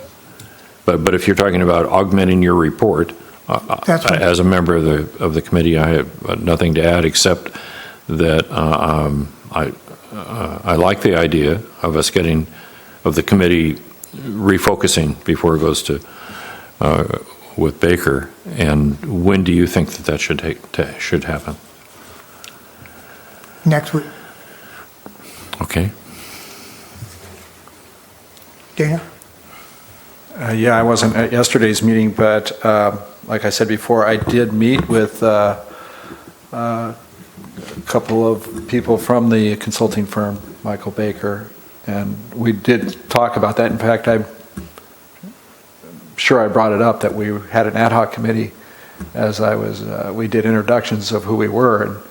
Speaker 1: But if you're talking about augmenting your report,
Speaker 4: That's right.
Speaker 1: as a member of the committee, I have nothing to add except that I like the idea of us of the committee refocusing before it goes to with Baker. And when do you think that should happen?
Speaker 4: Next week.
Speaker 1: Okay.
Speaker 4: Dana?
Speaker 5: Yeah, I wasn't at yesterday's meeting, but like I said before, I did meet with a couple of people from the consulting firm, Michael Baker, and we did talk about that. In fact, I'm sure I brought it up that we had an ad hoc committee as we did introductions of who we were and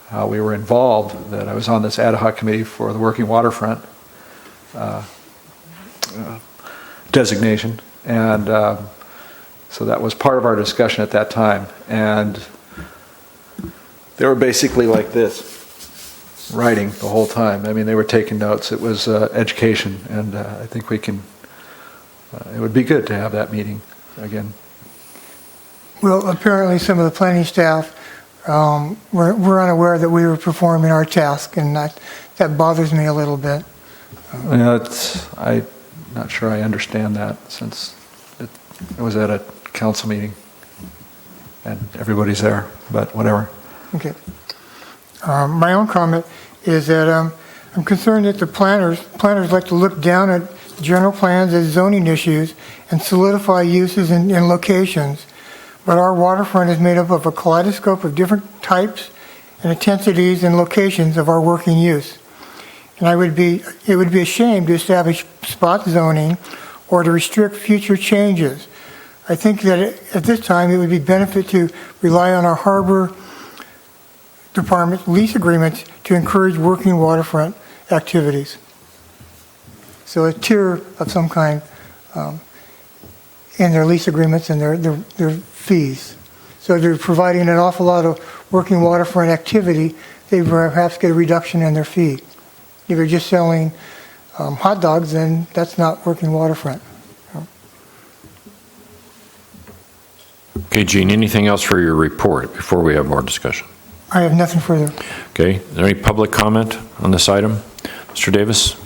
Speaker 5: how we were involved, that I was on this ad hoc committee for the Working Waterfront. designation. And so that was part of our discussion at that time. And they were basically like this, writing the whole time. I mean, they were taking notes. It was education, and I think we can, it would be good to have that meeting again.
Speaker 4: Well, apparently some of the planning staff were unaware that we were performing our task, and that bothers me a little bit.
Speaker 5: I'm not sure I understand that, since it was at a council meeting and everybody's there, but whatever.
Speaker 4: Okay. My own comment is that I'm concerned that the planners like to look down at general plans as zoning issues and solidify uses and locations. But our waterfront is made up of a kaleidoscope of different types and intensities and locations of our working use. And it would be a shame to establish spot zoning or to restrict future changes. I think that at this time it would be benefit to rely on our harbor department lease agreements to encourage working waterfront activities. So a tier of some kind in their lease agreements and their fees. So they're providing an awful lot of working waterfront activity, they perhaps get a reduction in their fee. If you're just selling hot dogs, then that's not working waterfront.
Speaker 1: Okay, Gene, anything else for your report before we have more discussion?
Speaker 4: I have nothing further.
Speaker 1: Okay, is there any public comment on this item? Mr. Davis?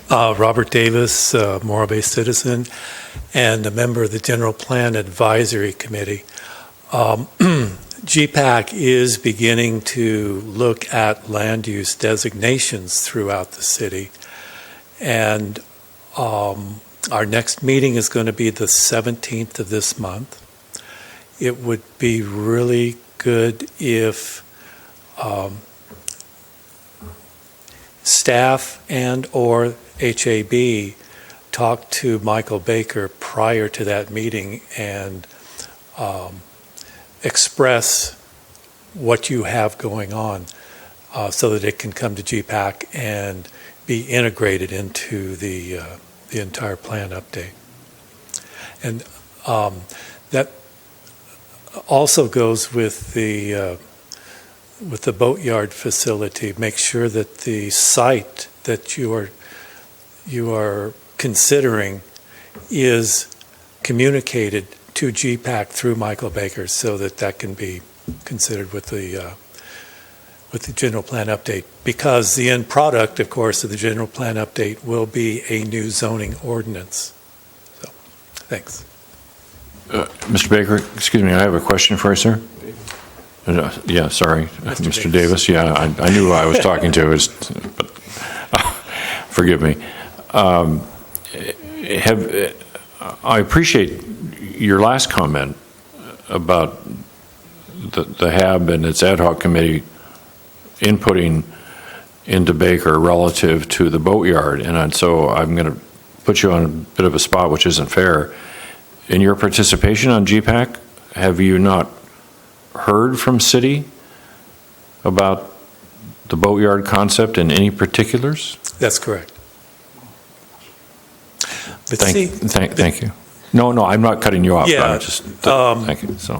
Speaker 3: Robert Davis, Morro Bay citizen, and a member of the General Plan Advisory Committee. GPAC is beginning to look at land use designations throughout the city, and our next meeting is going to be the 17th of this month. It would be really good if staff and or HAB talk to Michael Baker prior to that meeting and express what you have going on so that it can come to GPAC and be integrated into the entire plan update. And that also goes with the boatyard facility. Make sure that the site that you are considering is communicated to GPAC through Michael Baker so that can be considered with the general plan update, because the end product, of course, of the general plan update will be a new zoning ordinance. So, thanks.
Speaker 1: Mr. Baker, excuse me, I have a question for you, sir. Yeah, sorry, Mr. Davis. Yeah, I knew who I was talking to, but forgive me. I appreciate your last comment about the HAB and its ad hoc committee inputting into Baker relative to the boatyard, and so I'm going to put you on a bit of a spot which isn't fair. In your participation on GPAC, have you not heard from city about the boatyard concept in any particulars?
Speaker 3: That's correct. But
Speaker 1: Thank you. No, I'm not cutting you off.
Speaker 3: Yeah,
Speaker 1: Thank you. So,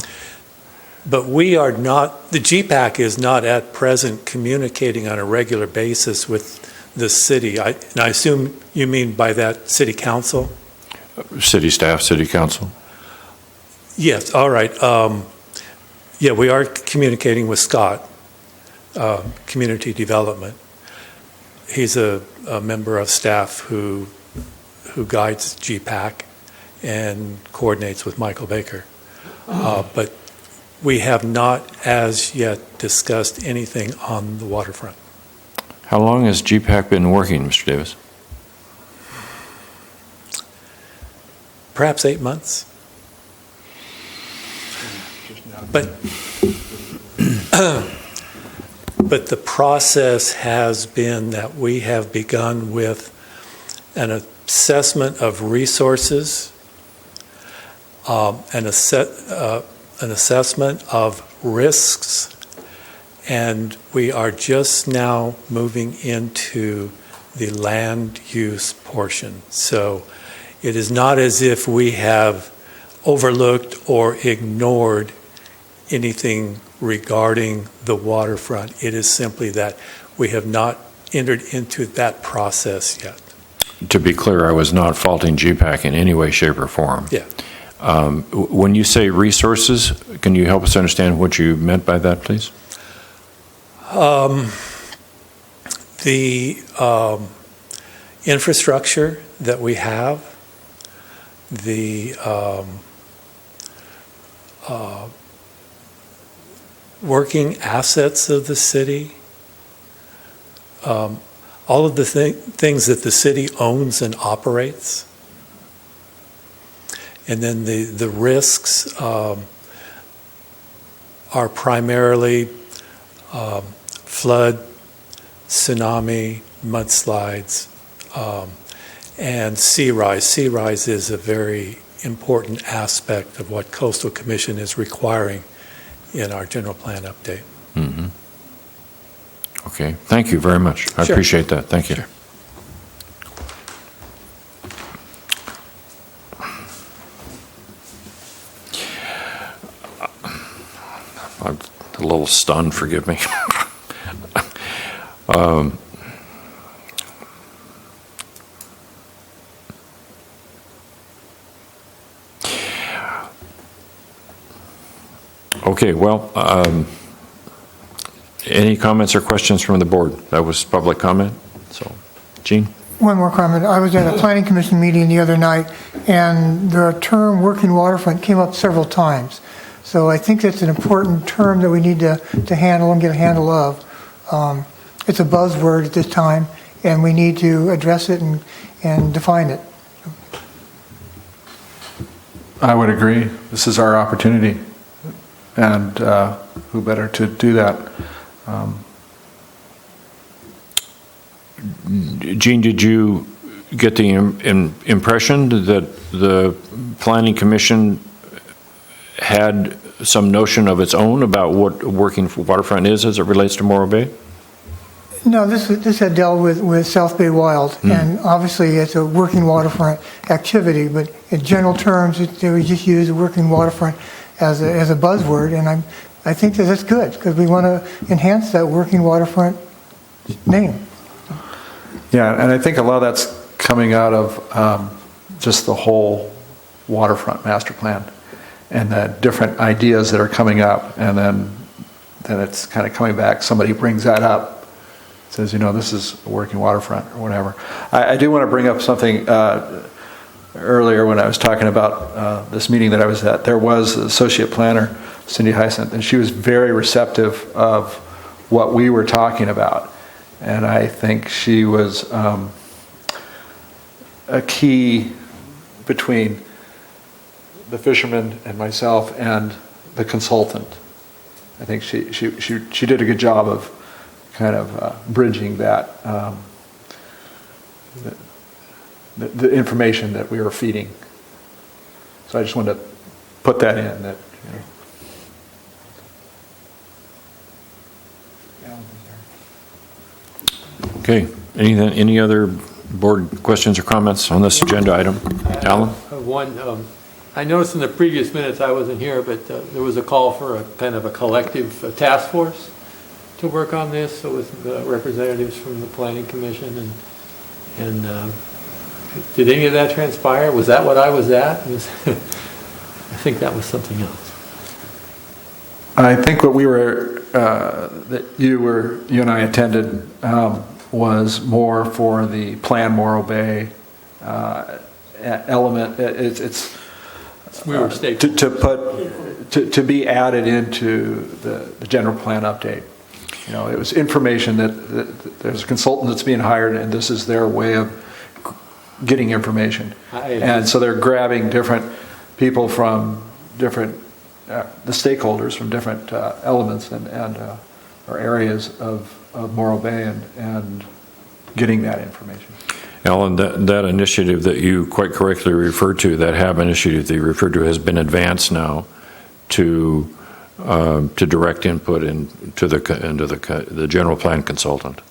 Speaker 3: but we are not, the GPAC is not at present communicating on a regular basis with the city. And I assume you mean by that city council?
Speaker 1: city staff, city council.
Speaker 3: Yes, all right. Yeah, we are communicating with Scott, Community Development. He's a member of staff who guides GPAC and coordinates with Michael Baker. But we have not as yet discussed anything on the waterfront.
Speaker 1: How long has GPAC been working, Mr. Davis?
Speaker 3: Perhaps 8 months. But but the process has been that we have begun with an assessment of resources, an assessment of risks, And we are just now moving into the land use portion. So it is not as if we have overlooked or ignored anything regarding the waterfront. It is simply that we have not entered into that process yet.
Speaker 1: To be clear, I was not faulting GPAC in any way, shape, or form.
Speaker 3: Yeah.
Speaker 1: When you say resources, can you help us understand what you meant by that, please?
Speaker 3: The infrastructure that we have, the working assets of the city, all of the things that the city owns and operates, and then the risks are primarily flood, tsunami, mudslides, and sea rise. Sea rise is a very important aspect of what Coastal Commission is requiring in our general plan update.
Speaker 1: Mm-hmm. Okay, thank you very much. I
Speaker 3: Sure.
Speaker 1: appreciate that. Thank you.
Speaker 3: Sure.
Speaker 1: I'm a little stunned, forgive me. Okay, well, any comments or questions from the board? That was public comment, so, Gene?
Speaker 4: One more comment. I was at a planning commission meeting the other night, and the term working waterfront came up several times. So I think that's an important term that we need to handle and get a handle of. It's a buzzword at this time, and we need to address it and define it.
Speaker 5: I would agree. This is our opportunity, and who better to do that?
Speaker 1: Gene, did you get the impression that the Planning Commission had some notion of its own about what working waterfront is as it relates to Morro Bay?
Speaker 4: No, this had dealt with South Bay Wild, and obviously it's a working waterfront activity, but in general terms, they would just use working waterfront as a buzzword, and I think that that's good, because we want to enhance that working waterfront name.
Speaker 5: Yeah, and I think a lot of that's coming out of just the whole waterfront master plan and the different ideas that are coming up, and then it's kind of coming back. Somebody brings that up, says, this is a working waterfront or whatever. I do want to bring up something earlier when I was talking about this meeting that I was at. There was Associate Planner Cindy Hyacinth, and she was very receptive of what we were talking about. And I think she was a key between the fisherman and myself and the consultant. I think she did a good job of kind of bridging that the information that we were feeding. So I just wanted to put that in. That
Speaker 1: Okay, any other board questions or comments on this agenda item? Alan?
Speaker 7: One, I noticed in the previous minutes, I wasn't here, but there was a call for a kind of a collective task force to work on this. So with representatives from the Planning Commission and did any of that transpire? Was that what I was at? I think that was something else.
Speaker 5: I think what we were that you and I attended was more for the Plan Morro Bay element.
Speaker 7: We were
Speaker 5: to be added into the general plan update. It was information that there's a consultant that's being hired, and this is their way of getting information. And so they're grabbing different people from different the stakeholders from different elements and or areas of Morro Bay and getting that information.
Speaker 1: Alan, that initiative that you quite correctly referred to, that HAB initiative that you referred to, has been advanced now to to direct input into the general plan consultant.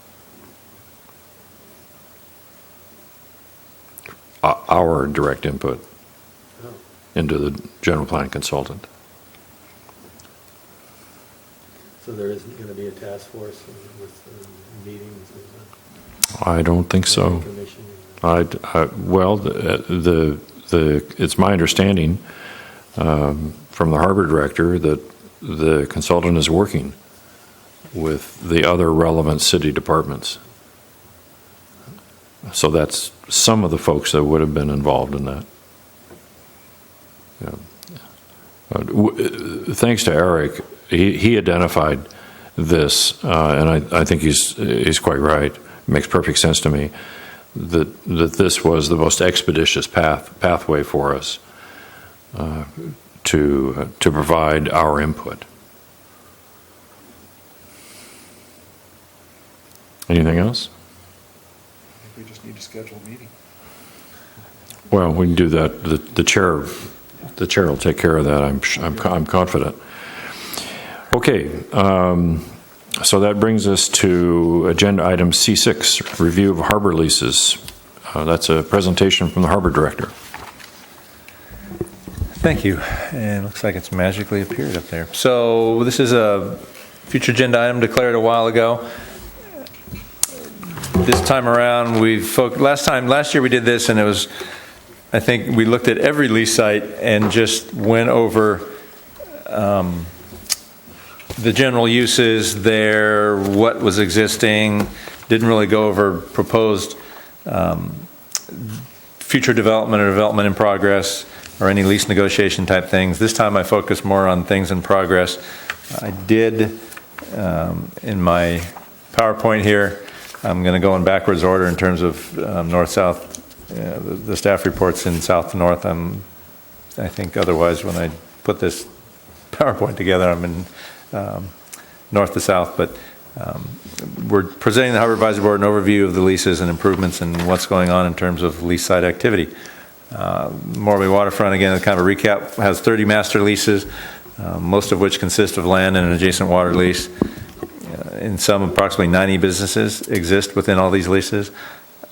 Speaker 1: Our direct input into the general plan consultant.
Speaker 7: So there isn't going to be a task force with meetings?
Speaker 1: I don't think so.
Speaker 7: Commission?
Speaker 1: Well, it's my understanding from the harbor director that the consultant is working with the other relevant city departments. So that's some of the folks that would have been involved in that. Yeah. Thanks to Eric, he identified this, and I think he's quite right. It makes perfect sense to me that this was the most expeditious pathway for us to provide our input. Anything else?
Speaker 5: We just need to schedule a meeting.
Speaker 1: Well, we can do that. The chair will take care of that. I'm confident. Okay, so that brings us to agenda item C6, review of harbor leases. That's a presentation from the harbor director.
Speaker 6: Thank you. And it looks like it's magically appeared up there. So this is a future agenda item declared a while ago. This time around, last year we did this, and it was, I think we looked at every lease site and just went over the general uses there, what was existing, didn't really go over proposed future development or development in progress or any lease negotiation type things. This time I focused more on things in progress. I did, in my PowerPoint here, I'm going to go in backwards order in terms of north-south, the staff reports in south to north. I think otherwise when I put this PowerPoint together, I'm in north to south, but we're presenting the Harbor Advisory Board an overview of the leases and improvements and what's going on in terms of lease site activity. Morro Waterfront, again, kind of a recap, has 30 master leases, most of which consist of land and an adjacent water lease. In some, approximately 90 businesses exist within all these leases.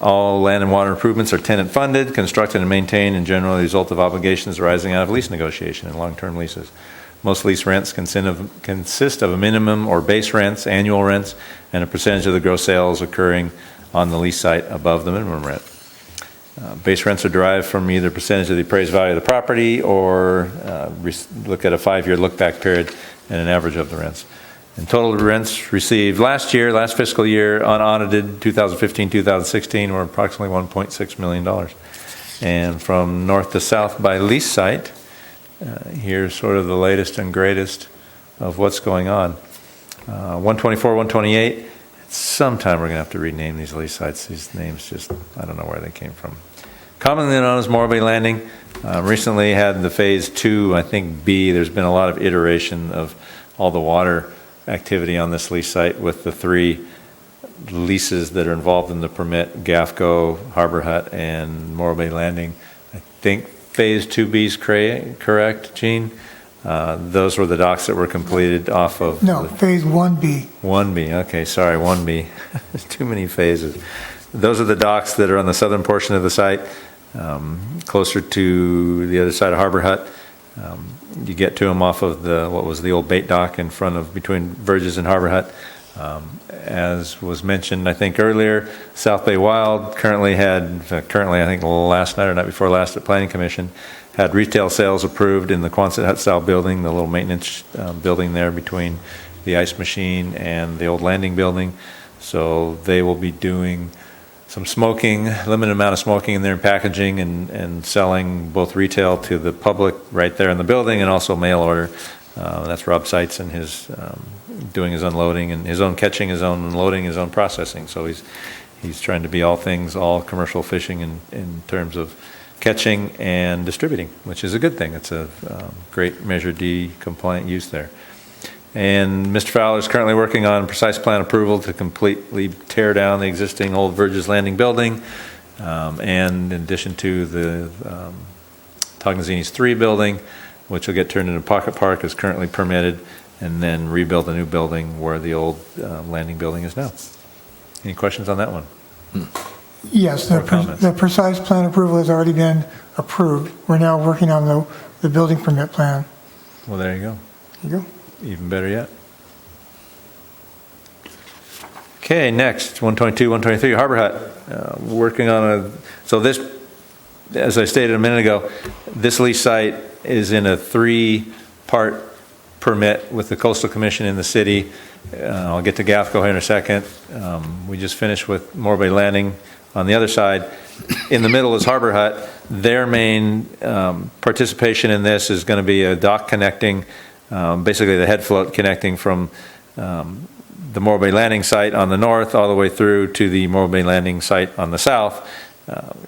Speaker 6: All land and water improvements are tenant funded, constructed and maintained, and generally the result of obligations arising out of lease negotiation and long-term leases. Most lease rents consist of a minimum or base rents, annual rents, and a percentage of the gross sales occurring on the lease site above the minimum rent. Base rents are derived from either percentage of the appraised value of the property or look at a 5-year look-back period and an average of the rents. And total rents received last fiscal year, unaudited, 2015-2016, were approximately $1.6 million. And from north to south by lease site, here's sort of the latest and greatest of what's going on. 124, 128, sometime we're going to have to rename these lease sites. These names just, I don't know where they came from. Commonly known as Morro Bay Landing. Recently had the phase 2, I think B. There's been a lot of iteration of all the water activity on this lease site with the 3 leases that are involved in the permit, GAFCO, Harbor Hut, and Morro Bay Landing. I think phase 2B is correct, Gene? Those were the docks that were completed off of...
Speaker 4: No, phase 1B.
Speaker 6: 1B, okay, sorry, 1B. There's too many phases. Those are the docks that are on the southern portion of the site, closer to the other side of Harbor Hut. You get to them off of what was the old bait dock in front of between Verges and Harbor Hut. As was mentioned, I think earlier, South Bay Wild currently I think last night or night before last at Planning Commission, had retail sales approved in the Quonset hut style building, the little maintenance building there between the ice machine and the old landing building. So they will be doing some smoking, limited amount of smoking in there and packaging and selling both retail to the public right there in the building and also mail order. That's Rob Seitz and his doing his unloading and his own catching, his own unloading, his own processing. So he's trying to be all commercial fishing in terms of catching and distributing, which is a good thing. It's a great Measure D compliant use there. And Mr. Fowler is currently working on precise plan approval to completely tear down the existing old Verges Landing building, and in addition to the Tognazini's 3 building, which will get turned into Pocket Park, is currently permitted, and then rebuild a new building where the old landing building is now. Any questions on that one?
Speaker 4: Yes,
Speaker 6: Or comments?
Speaker 4: the precise plan approval has already been approved. We're now working on the building permit plan.
Speaker 6: Well, there you go.
Speaker 4: There you go.
Speaker 6: Even better yet. Okay, next, 122, 123, Harbor Hut. Working on so this, as I stated a minute ago, this lease site is in a 3-part permit with the Coastal Commission in the city. I'll get to GAFCO here in a second. We just finished with Morro Bay Landing on the other side. In the middle is Harbor Hut. Their main participation in this is going to be a dock connecting, basically the head float connecting from the Morro Bay Landing site on the north all the way through to the Morro Bay Landing site on the south.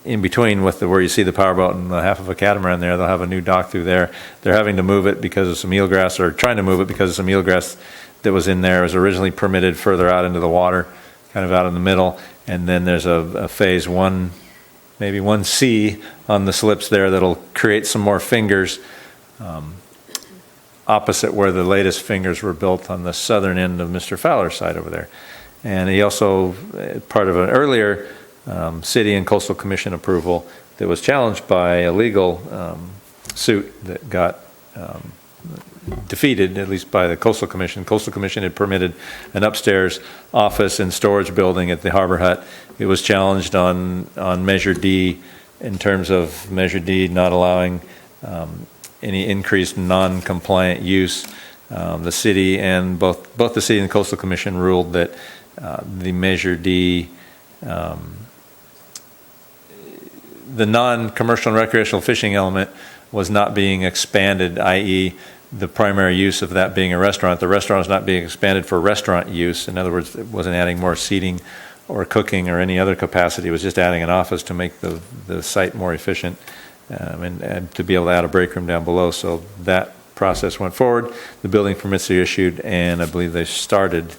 Speaker 6: In between with where you see the powerboat and the half of a catamaran there, they'll have a new dock through there. They're having to move it because of some eelgrass, or trying to move it because of some eelgrass that was in there. It was originally permitted further out into the water, kind of out in the middle. And then there's a phase 1, maybe 1C on the slips there that'll create some more fingers opposite where the latest fingers were built on the southern end of Mr. Fowler's side over there. And he also, part of an earlier City and Coastal Commission approval that was challenged by a legal suit that got defeated, at least by the Coastal Commission. Coastal Commission had permitted an upstairs office and storage building at the Harbor Hut. It was challenged on Measure D in terms of Measure D not allowing any increased non-compliant use. The city and both the city and the Coastal Commission ruled that the Measure D, the non-commercial and recreational fishing element was not being expanded, i.e. the primary use of that being a restaurant. The restaurant was not being expanded for restaurant use. In other words, it wasn't adding more seating or cooking or any other capacity. It was just adding an office to make the site more efficient and to be able to add a break room down below. So that process went forward. The building permits are issued, and I believe they started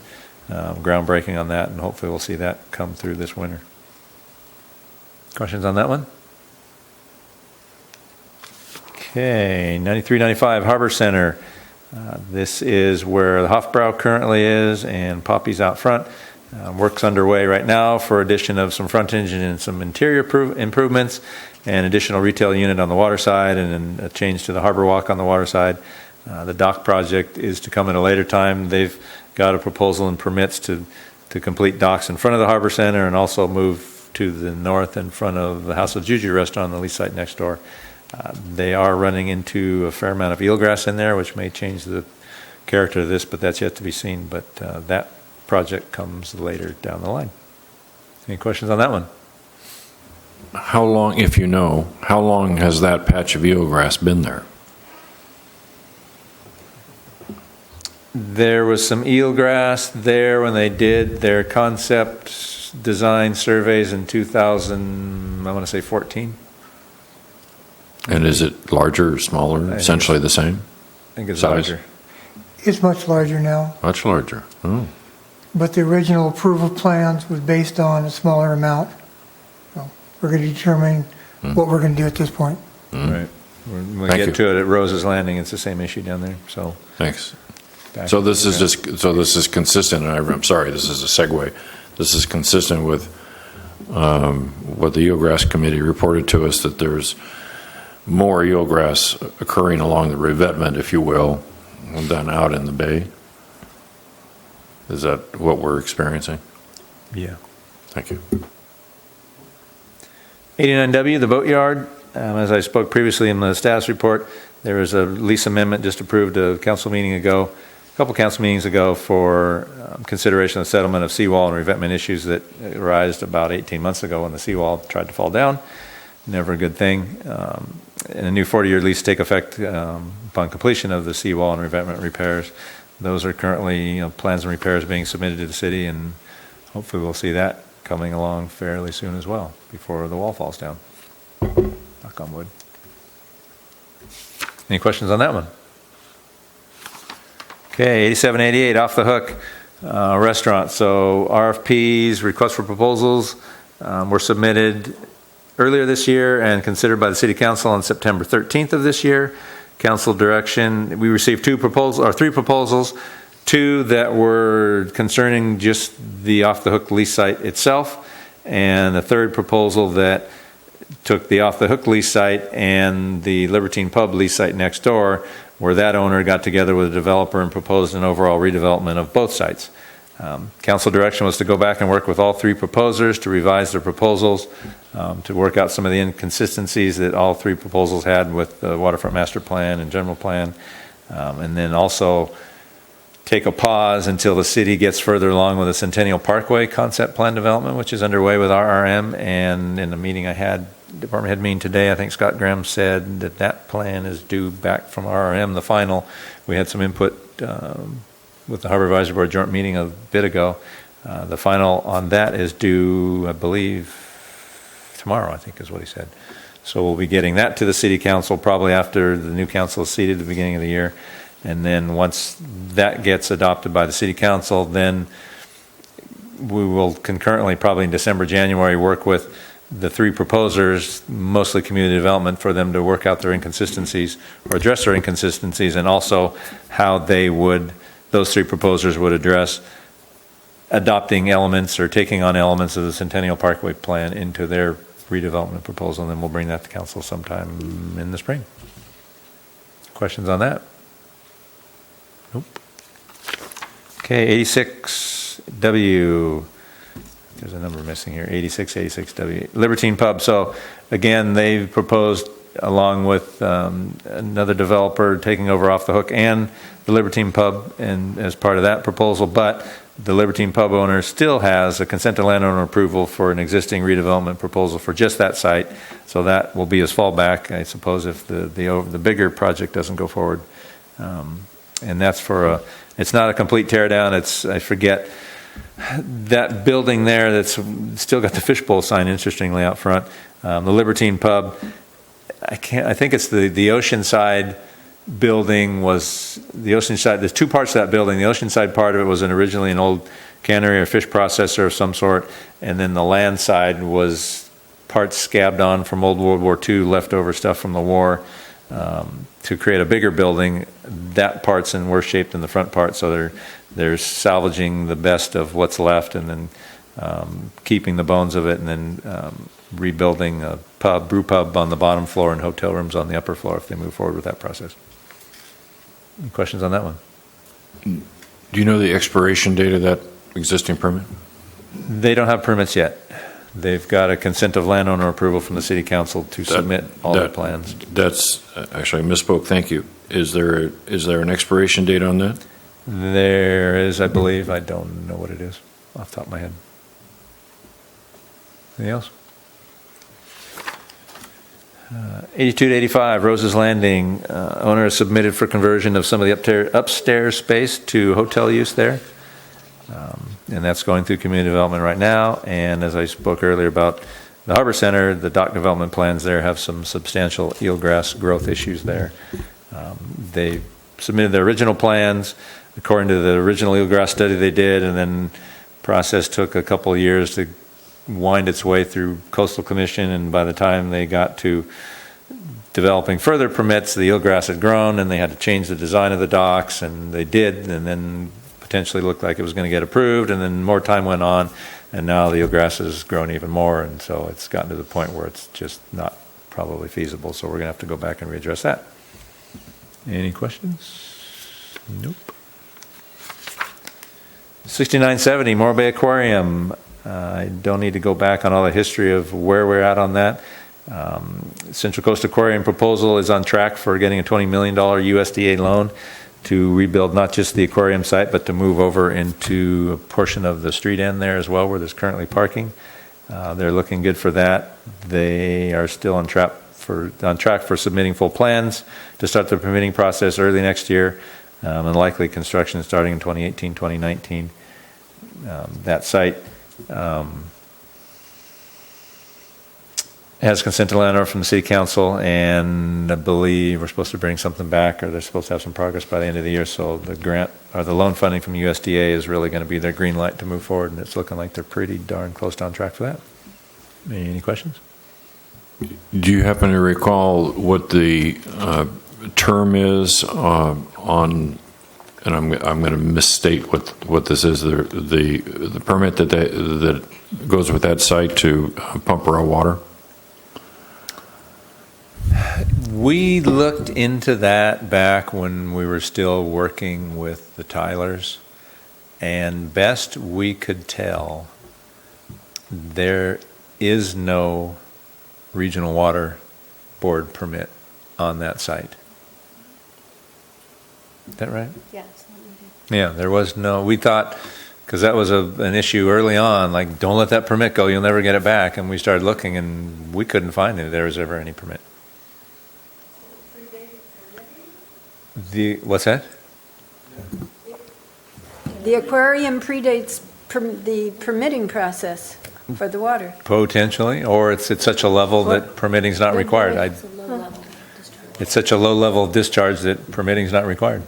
Speaker 6: groundbreaking on that, and hopefully we'll see that come through this winter. Questions on that one? Okay, 9395 Harbor Center. This is where the Hofbrau currently is, and Poppy's out front. Work's underway right now for addition of some frontage and some interior improvements, and additional retail unit on the water side, and then a change to the harbor walk on the water side. The dock project is to come at a later time. They've got a proposal and permits to complete docks in front of the Harbor Center, and also move to the north in front of the House of Juju restaurant on the lease site next door. They are running into a fair amount of eelgrass in there, which may change the character of this, but that's yet to be seen. But that project comes later down the line. Any questions on that one?
Speaker 1: How long, if you know, how long has that patch of eelgrass been there?
Speaker 6: There was some eelgrass there when they did their concept design surveys in 2000, I want to say 14.
Speaker 1: And is it larger or smaller, essentially the same?
Speaker 6: I think it's
Speaker 1: Size?
Speaker 6: larger.
Speaker 4: It's much larger now,
Speaker 1: Much larger. Oh.
Speaker 4: but the original approval plans was based on a smaller amount. So we're going to determine what we're going to do at this point.
Speaker 6: Right. When we
Speaker 1: Thank
Speaker 6: get
Speaker 1: you.
Speaker 6: to it at Rose's Landing, it's the same issue down there. So
Speaker 1: Thanks.
Speaker 6: back
Speaker 1: So
Speaker 6: to
Speaker 1: this
Speaker 6: the-
Speaker 1: is just, so this is consistent, and I'm sorry, this is a segue. This is consistent with what the Eelgrass Committee reported to us, that there's more eelgrass occurring along the revetment, if you will, than out in the bay. Is that what we're experiencing?
Speaker 6: Yeah.
Speaker 1: Thank you.
Speaker 6: 89W, the boatyard. As I spoke previously in the status report, there was a lease amendment just approved a couple council meetings ago for consideration of settlement of seawall and revetment issues that arose about 18 months ago when the seawall tried to fall down. Never a good thing. And a new 40-year lease take effect upon completion of the seawall and revetment repairs. Those are currently plans and repairs being submitted to the city, and hopefully we'll see that coming along fairly soon as well before the wall falls down. Knock on wood. Any questions on that one? Okay, 8788 Off the Hook restaurant. So RFPs, requests for proposals, were submitted earlier this year and considered by the City Council on September 13th of this year. council direction. We received three proposals, two that were concerning just the off-the-hook lease site itself, and a third proposal that took the off-the-hook lease site and the Libertine Pub lease site next door, where that owner got together with a developer and proposed an overall redevelopment of both sites. Council direction was to go back and work with all three proposers to revise their proposals, to work out some of the inconsistencies that all three proposals had with the waterfront master plan and general plan, and then also take a pause until the city gets further along with the Centennial Parkway concept plan development, which is underway with RRM. And in the meeting I had, department head meeting today, I think Scott Graham said that that plan is due back from RRM, the final. We had some input with the Harbor Advisory Board joint meeting a bit ago. The final on that is due, I believe, tomorrow, I think is what he said. So we'll be getting that to the city council probably after the new council is seated at the beginning of the year. And then once that gets adopted by the city council, then we will concurrently, probably in December, January, work with the three proposers, mostly community development, for them to work out their inconsistencies or address their inconsistencies, and also how those three proposers would address adopting elements or taking on elements of the Centennial Parkway plan into their redevelopment proposal. And then we'll bring that to council sometime in the spring. Questions on that? Nope. Okay, 86W. There's a number missing here. 86W. Libertine Pub. So again, they proposed, along with another developer, taking over Off the Hook and the Libertine Pub, and as part of that proposal. But the Libertine Pub owner still has a consent to landowner approval for an existing redevelopment proposal for just that site. So that will be his fallback, I suppose, if the bigger project doesn't go forward. And that's for it's not a complete tear down. I forget, that building there that's still got the fishbowl sign, interestingly, out front. The Libertine Pub, I think it's the Oceanside building was, the Oceanside, there's two parts to that building. The Oceanside part of it was originally an old cannery or fish processor of some sort. And then the land side was parts scabbed on from old World War II, leftover stuff from the war, to create a bigger building. That part's in worse shape than the front part, so they're salvaging the best of what's left, and then keeping the bones of it, and then rebuilding a brew pub on the bottom floor and hotel rooms on the upper floor if they move forward with that process. Any questions on that one?
Speaker 1: Do you know the expiration date of that existing permit?
Speaker 6: They don't have permits yet. They've got a consent of landowner approval from the city council to submit all their plans.
Speaker 1: That's, actually, I misspoke, thank you. Is there an expiration date on that?
Speaker 6: There is, I believe. I don't know what it is off the top of my head. Anything else? 82 to 85, Rose's Landing. Owner has submitted for conversion of some of the upstairs space to hotel use there. And that's going through community development right now. And as I spoke earlier about the Harbor Center, the dock development plans there have some substantial eelgrass growth issues there. They submitted their original plans according to the original eelgrass study they did, and then process took a couple of years to wind its way through Coastal Commission, and by the time they got to developing further permits, the eelgrass had grown, and they had to change the design of the docks, and they did, and then potentially looked like it was going to get approved, and then more time went on, and now the eelgrass has grown even more, and so it's gotten to the point where it's just not probably feasible, so we're going to have to go back and readdress that. Any questions? Nope. 6970 Morro Bay Aquarium. I don't need to go back on all the history of where we're at on that. Central Coast Aquarium proposal is on track for getting a $20 million USDA loan to rebuild not just the aquarium site, but to move over into a portion of the street end there as well, where there's currently parking. They're looking good for that. They are still on track for submitting full plans to start the permitting process early next year, and likely construction starting in 2018, 2019. That site has consent to landowner from the city council, and I believe we're supposed to bring something back, or they're supposed to have some progress by the end of the year. So the grant or the loan funding from USDA is really going to be their green light to move forward, and it's looking like they're pretty darn close to on track for that. Any questions?
Speaker 1: Do you happen to recall what the term is on, and I'm going to misstate what this is, the permit that goes with that site to pump raw water?
Speaker 6: We looked into that back when we were still working with the Tylers, and best we could tell, there is no regional water board permit on that site. Is that right?
Speaker 2: Yes.
Speaker 6: Yeah, there was no, we thought, because that was an issue early on, like, don't let that permit go, you'll never get it back. And we started looking, and we couldn't find it. There was ever any permit. What's that?
Speaker 2: The aquarium predates the permitting process for the water.
Speaker 6: Potentially, or it's at such a level that permitting is not required. It's such a low level of discharge that permitting is not required.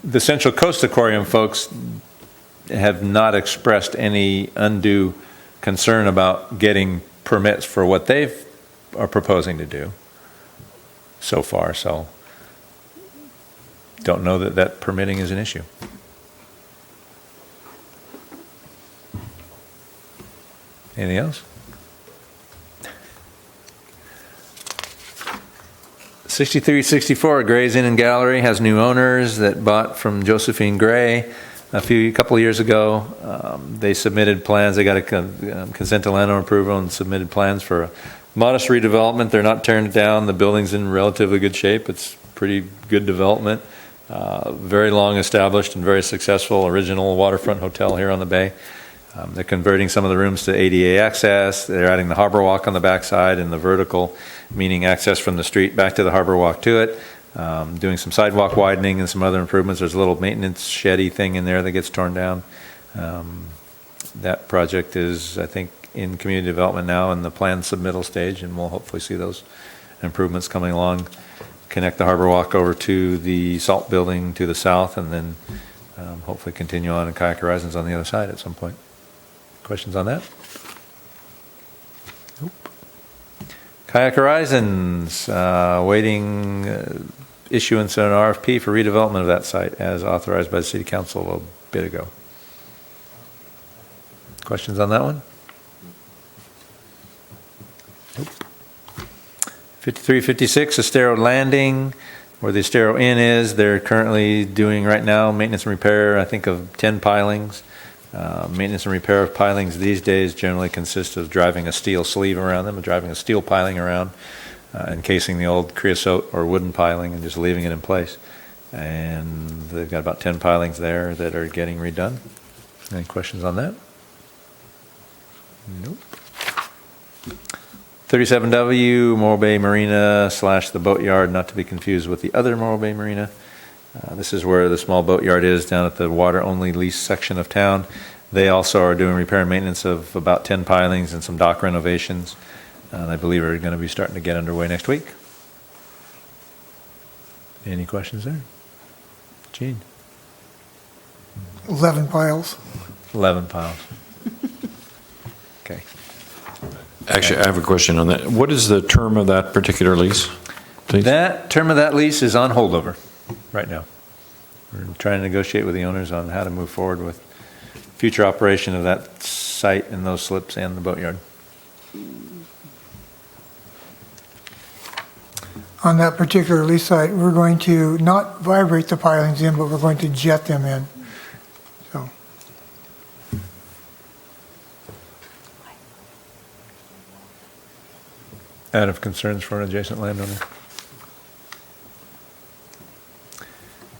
Speaker 6: The Central Coast Aquarium folks have not expressed any undue concern about getting permits for what they are proposing to do so far, so don't know that permitting is an issue. Anything else? 6364 Gray's Inn and Gallery has new owners that bought from Josephine Gray a couple of years ago. They submitted plans. They got a consent to landowner approval and submitted plans for a modest redevelopment. They're not tearing it down. The building's in relatively good shape. It's pretty good development. Very long established and very successful original waterfront hotel here on the bay. They're converting some of the rooms to ADA access. They're adding the harbor walk on the backside and the vertical, meaning access from the street back to the harbor walk to it. Doing some sidewalk widening and some other improvements. There's a little maintenance sheddy thing in there that gets torn down. That project is, I think, in community development now in the plan submittal stage, and we'll hopefully see those improvements coming along. Connect the harbor walk over to the salt building to the south, and then hopefully continue on in Kayak Horizons on the other side at some point. Questions on that? Nope. Kayak Horizons, waiting issuance of an RFP for redevelopment of that site as authorized by the City Council a bit ago. Questions on that one? Nope. 5356, Estero Landing, where the Estero Inn is. They're currently doing right now maintenance and repair, I think, of 10 pilings. Maintenance and repair of pilings these days generally consist of driving a steel sleeve around them, driving a steel piling around, encasing the old creosote or wooden piling and just leaving it in place. And they've got about 10 pilings there that are getting redone. Any questions on that? Nope. 37W, Morro Bay Marina / the boatyard, not to be confused with the other Morro Bay Marina. This is where the small boatyard is down at the water-only lease section of town. They also are doing repair and maintenance of about 10 pilings and some dock renovations. I believe are going to be starting to get underway next week. Any questions there? Gene?
Speaker 4: 11 piles.
Speaker 6: 11 piles. Okay.
Speaker 1: Actually, I have a question on that. What is the term of that particular lease, please?
Speaker 6: That term of that lease is on holdover right now. We're trying to negotiate with the owners on how to move forward with future operation of that site and those slips and the boatyard.
Speaker 4: On that particular lease site, we're going to not vibrate the pilings in, but we're going to jet them in. So,
Speaker 6: Out of concerns for an adjacent landowner.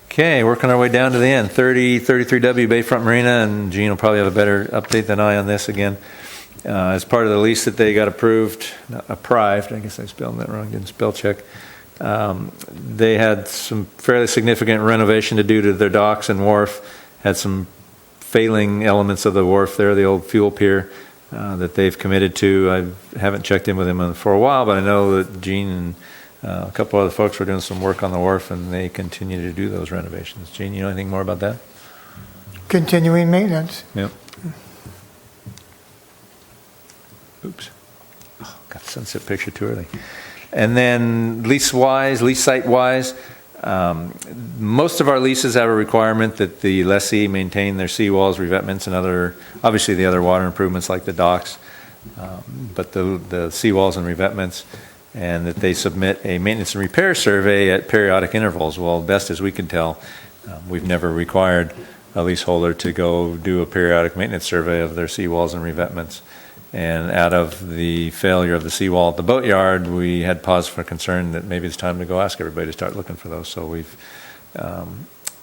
Speaker 6: Okay, working our way down to the end. 33W Bayfront Marina, and Gene will probably have a better update than I on this again. As part of the lease that they got approved, I guess I spelled that wrong, didn't spell check. They had some fairly significant renovation to do to their docks and wharf, had some failing elements of the wharf there, the old fuel pier that they've committed to. I haven't checked in with them for a while, but I know that Gene and a couple other folks were doing some work on the wharf, and they continue to do those renovations. Gene, you know anything more about that?
Speaker 4: continuing maintenance.
Speaker 6: Yep. Oops. Oh, got the sunset picture too early. And then lease site-wise, most of our leases have a requirement that the lessee maintain their seawalls, revetments, and obviously the other water improvements like the docks, but the seawalls and revetments, and that they submit a maintenance and repair survey at periodic intervals. Well, best as we can tell, we've never required a leaseholder to go do a periodic maintenance survey of their seawalls and revetments. And out of the failure of the seawall at the boatyard, we had pause for concern that maybe it's time to go ask everybody to start looking for those. So we've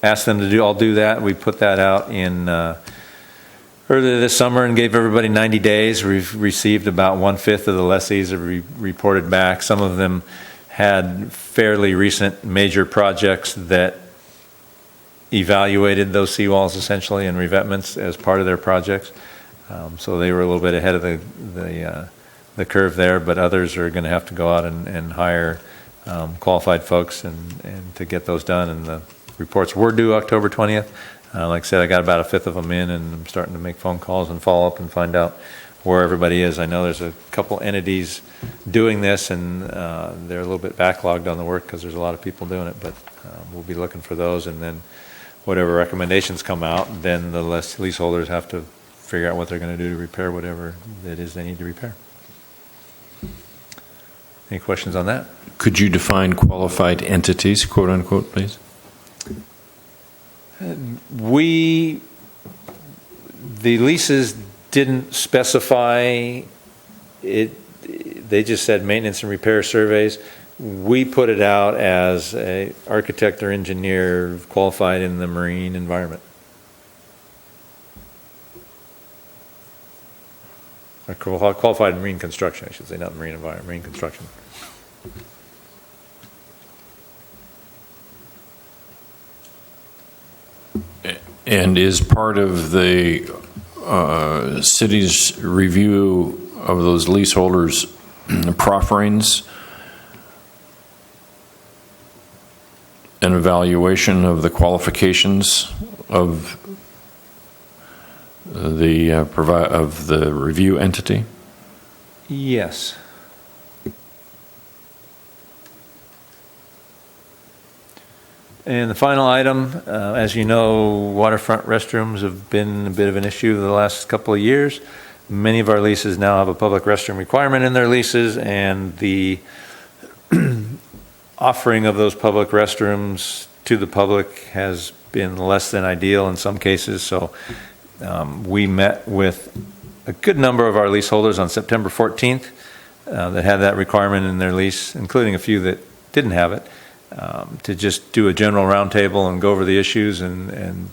Speaker 6: asked them to all do that. We put that out in earlier this summer and gave everybody 90 days. We've received about 1/5 of the lessees have reported back. Some of them had fairly recent major projects that evaluated those seawalls essentially and revetments as part of their projects. So they were a little bit ahead of the curve there, but others are going to have to go out and hire qualified folks and to get those done. And the reports were due October 20th. Like I said, I got about 1/5 of them in, and I'm starting to make phone calls and follow up and find out where everybody is. I know there's a couple entities doing this, and they're a little bit backlogged on the work because there's a lot of people doing it, but we'll be looking for those. And then whatever recommendations come out, then the leaseholders have to figure out what they're going to do to repair whatever it is they need to repair. Any questions on that?
Speaker 1: Could you define qualified entities, quote unquote, please?
Speaker 6: The leases didn't specify it. They just said maintenance and repair surveys. We put it out as a architect or engineer qualified in the marine environment. Or qualified in marine construction, I should say, not marine environment, marine construction.
Speaker 1: And is part of the city's review of those leaseholders' profferings an evaluation of the qualifications of the review entity?
Speaker 6: Yes. And the final item, as you know, waterfront restrooms have been a bit of an issue the last couple of years. Many of our leases now have a public restroom requirement in their leases, and the offering of those public restrooms to the public has been less than ideal in some cases. So we met with a good number of our leaseholders on September 14th that had that requirement in their lease, including a few that didn't have it, to just do a general roundtable and go over the issues and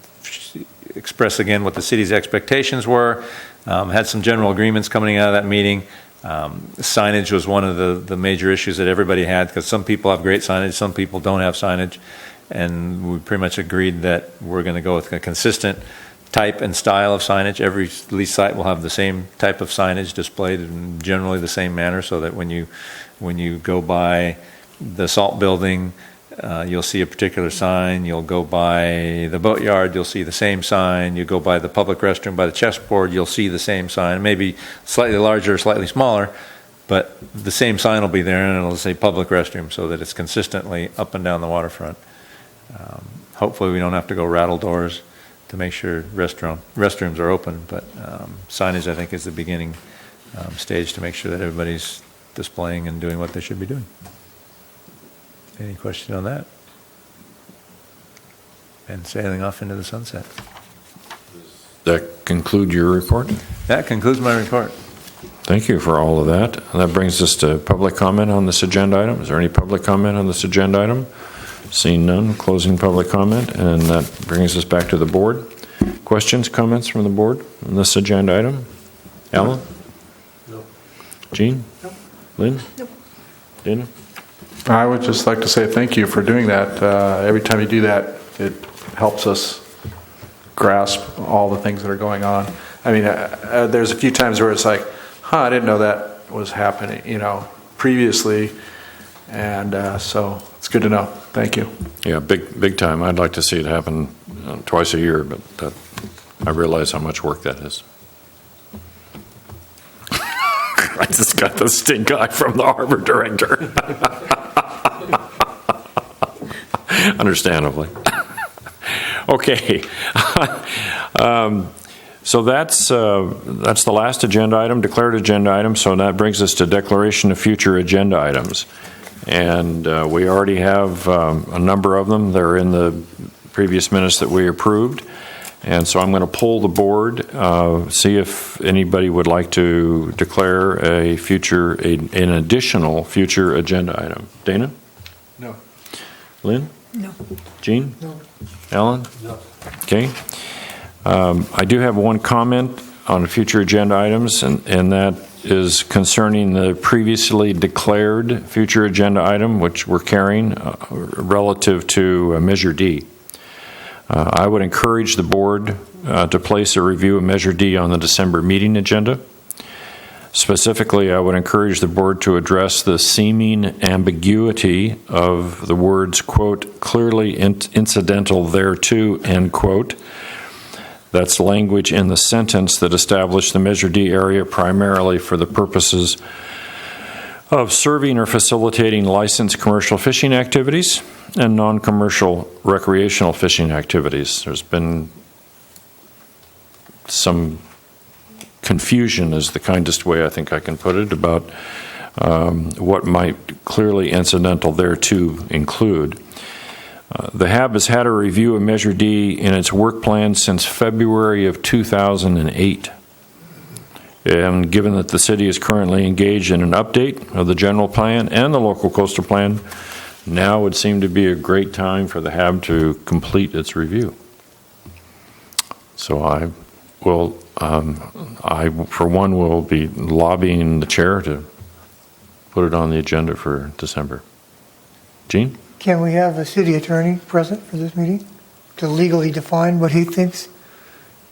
Speaker 6: express again what the city's expectations were. Had some general agreements coming out of that meeting. Signage was one of the major issues that everybody had, because some people have great signage, some people don't have signage, and we pretty much agreed that we're going to go with a consistent type and style of signage. Every lease site will have the same type of signage displayed in generally the same manner, so that when you go by the salt building, you'll see a particular sign. You'll go by the boatyard, you'll see the same sign. You go by the public restroom, by the chessboard, you'll see the same sign. Maybe slightly larger or slightly smaller, but the same sign will be there, and it'll say public restroom, so that it's consistently up and down the waterfront. Hopefully we don't have to go rattle doors to make sure restrooms are open, but signage, I think, is the beginning stage to make sure that everybody's displaying and doing what they should be doing. Any question on that? And sailing off into the sunset.
Speaker 1: That conclude your report?
Speaker 6: That concludes my report.
Speaker 1: Thank you for all of that. And that brings us to public comment on this agenda item. Is there any public comment on this agenda item? Seeing none, closing public comment, and that brings us back to the board. Questions, comments from the board on this agenda item? Alan?
Speaker 7: No.
Speaker 1: Jean?
Speaker 7: No.
Speaker 1: Lynn?
Speaker 2: No.
Speaker 1: Dana?
Speaker 5: I would just like to say thank you for doing that. Every time you do that, it helps us grasp all the things that are going on. I mean, there's a few times where it's like, I didn't know that was happening, previously. And so it's good to know. Thank you.
Speaker 1: Yeah, big time. I'd like to see it happen twice a year, but I realize how much work that is. I just got the stink eye from the harbor director. Understandably. Okay. So that's the last agenda item, declared agenda item. So that brings us to declaration of future agenda items. And we already have a number of them. They're in the previous minutes that we approved. And so I'm going to poll the board, see if anybody would like to declare an additional future agenda item. Dana?
Speaker 5: No.
Speaker 1: Lynn?
Speaker 2: No.
Speaker 1: Jean?
Speaker 4: No.
Speaker 1: Alan? No. Okay. I do have one comment on future agenda items, and that is concerning the previously declared future agenda item, which we're carrying relative to Measure D. I would encourage the board to place a review of Measure D on the December meeting agenda. Specifically, I would encourage the board to address the seeming ambiguity of the words, quote, clearly incidental thereto, end quote. That's language in the sentence that established the Measure D area primarily for the purposes of serving or facilitating licensed commercial fishing activities and non-commercial recreational fishing activities. There's been some confusion, is the kindest way I think I can put it, about what might clearly incidental thereto include. The HAB has had a review of Measure D in its work plan since February of 2008. And given that the city is currently engaged in an update of the general plan and the local coastal plan, now would seem to be a great time for the HAB to complete its review. So I will, for one, will be lobbying the chair to put it on the agenda for December. Jean?
Speaker 4: Can we have a city attorney present for this meeting to legally define what he thinks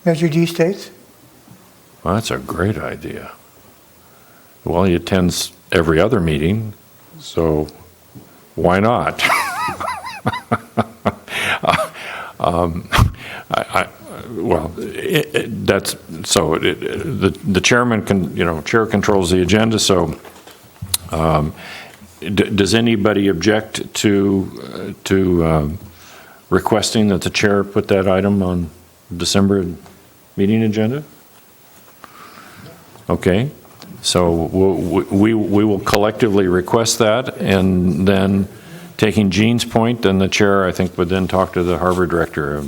Speaker 4: Measure D states?
Speaker 1: Well, that's a great idea. Well, he attends every other meeting, so why not? That's so. The chairman can, chair controls the agenda. So, does anybody object to requesting that the chair put that item on December meeting agenda? Okay, so we will collectively request that, and then taking Jean's point, then the chair, I think, would then talk to the harbor director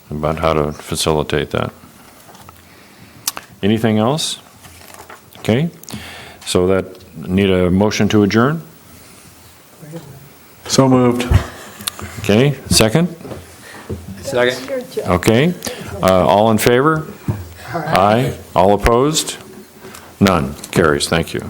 Speaker 1: about how to facilitate that. Anything else? Okay, so that need a motion to adjourn?
Speaker 5: So moved.
Speaker 1: Okay, second?
Speaker 7: Second.
Speaker 1: Okay, all in favor? Aye. All opposed? None. Carries. Thank you.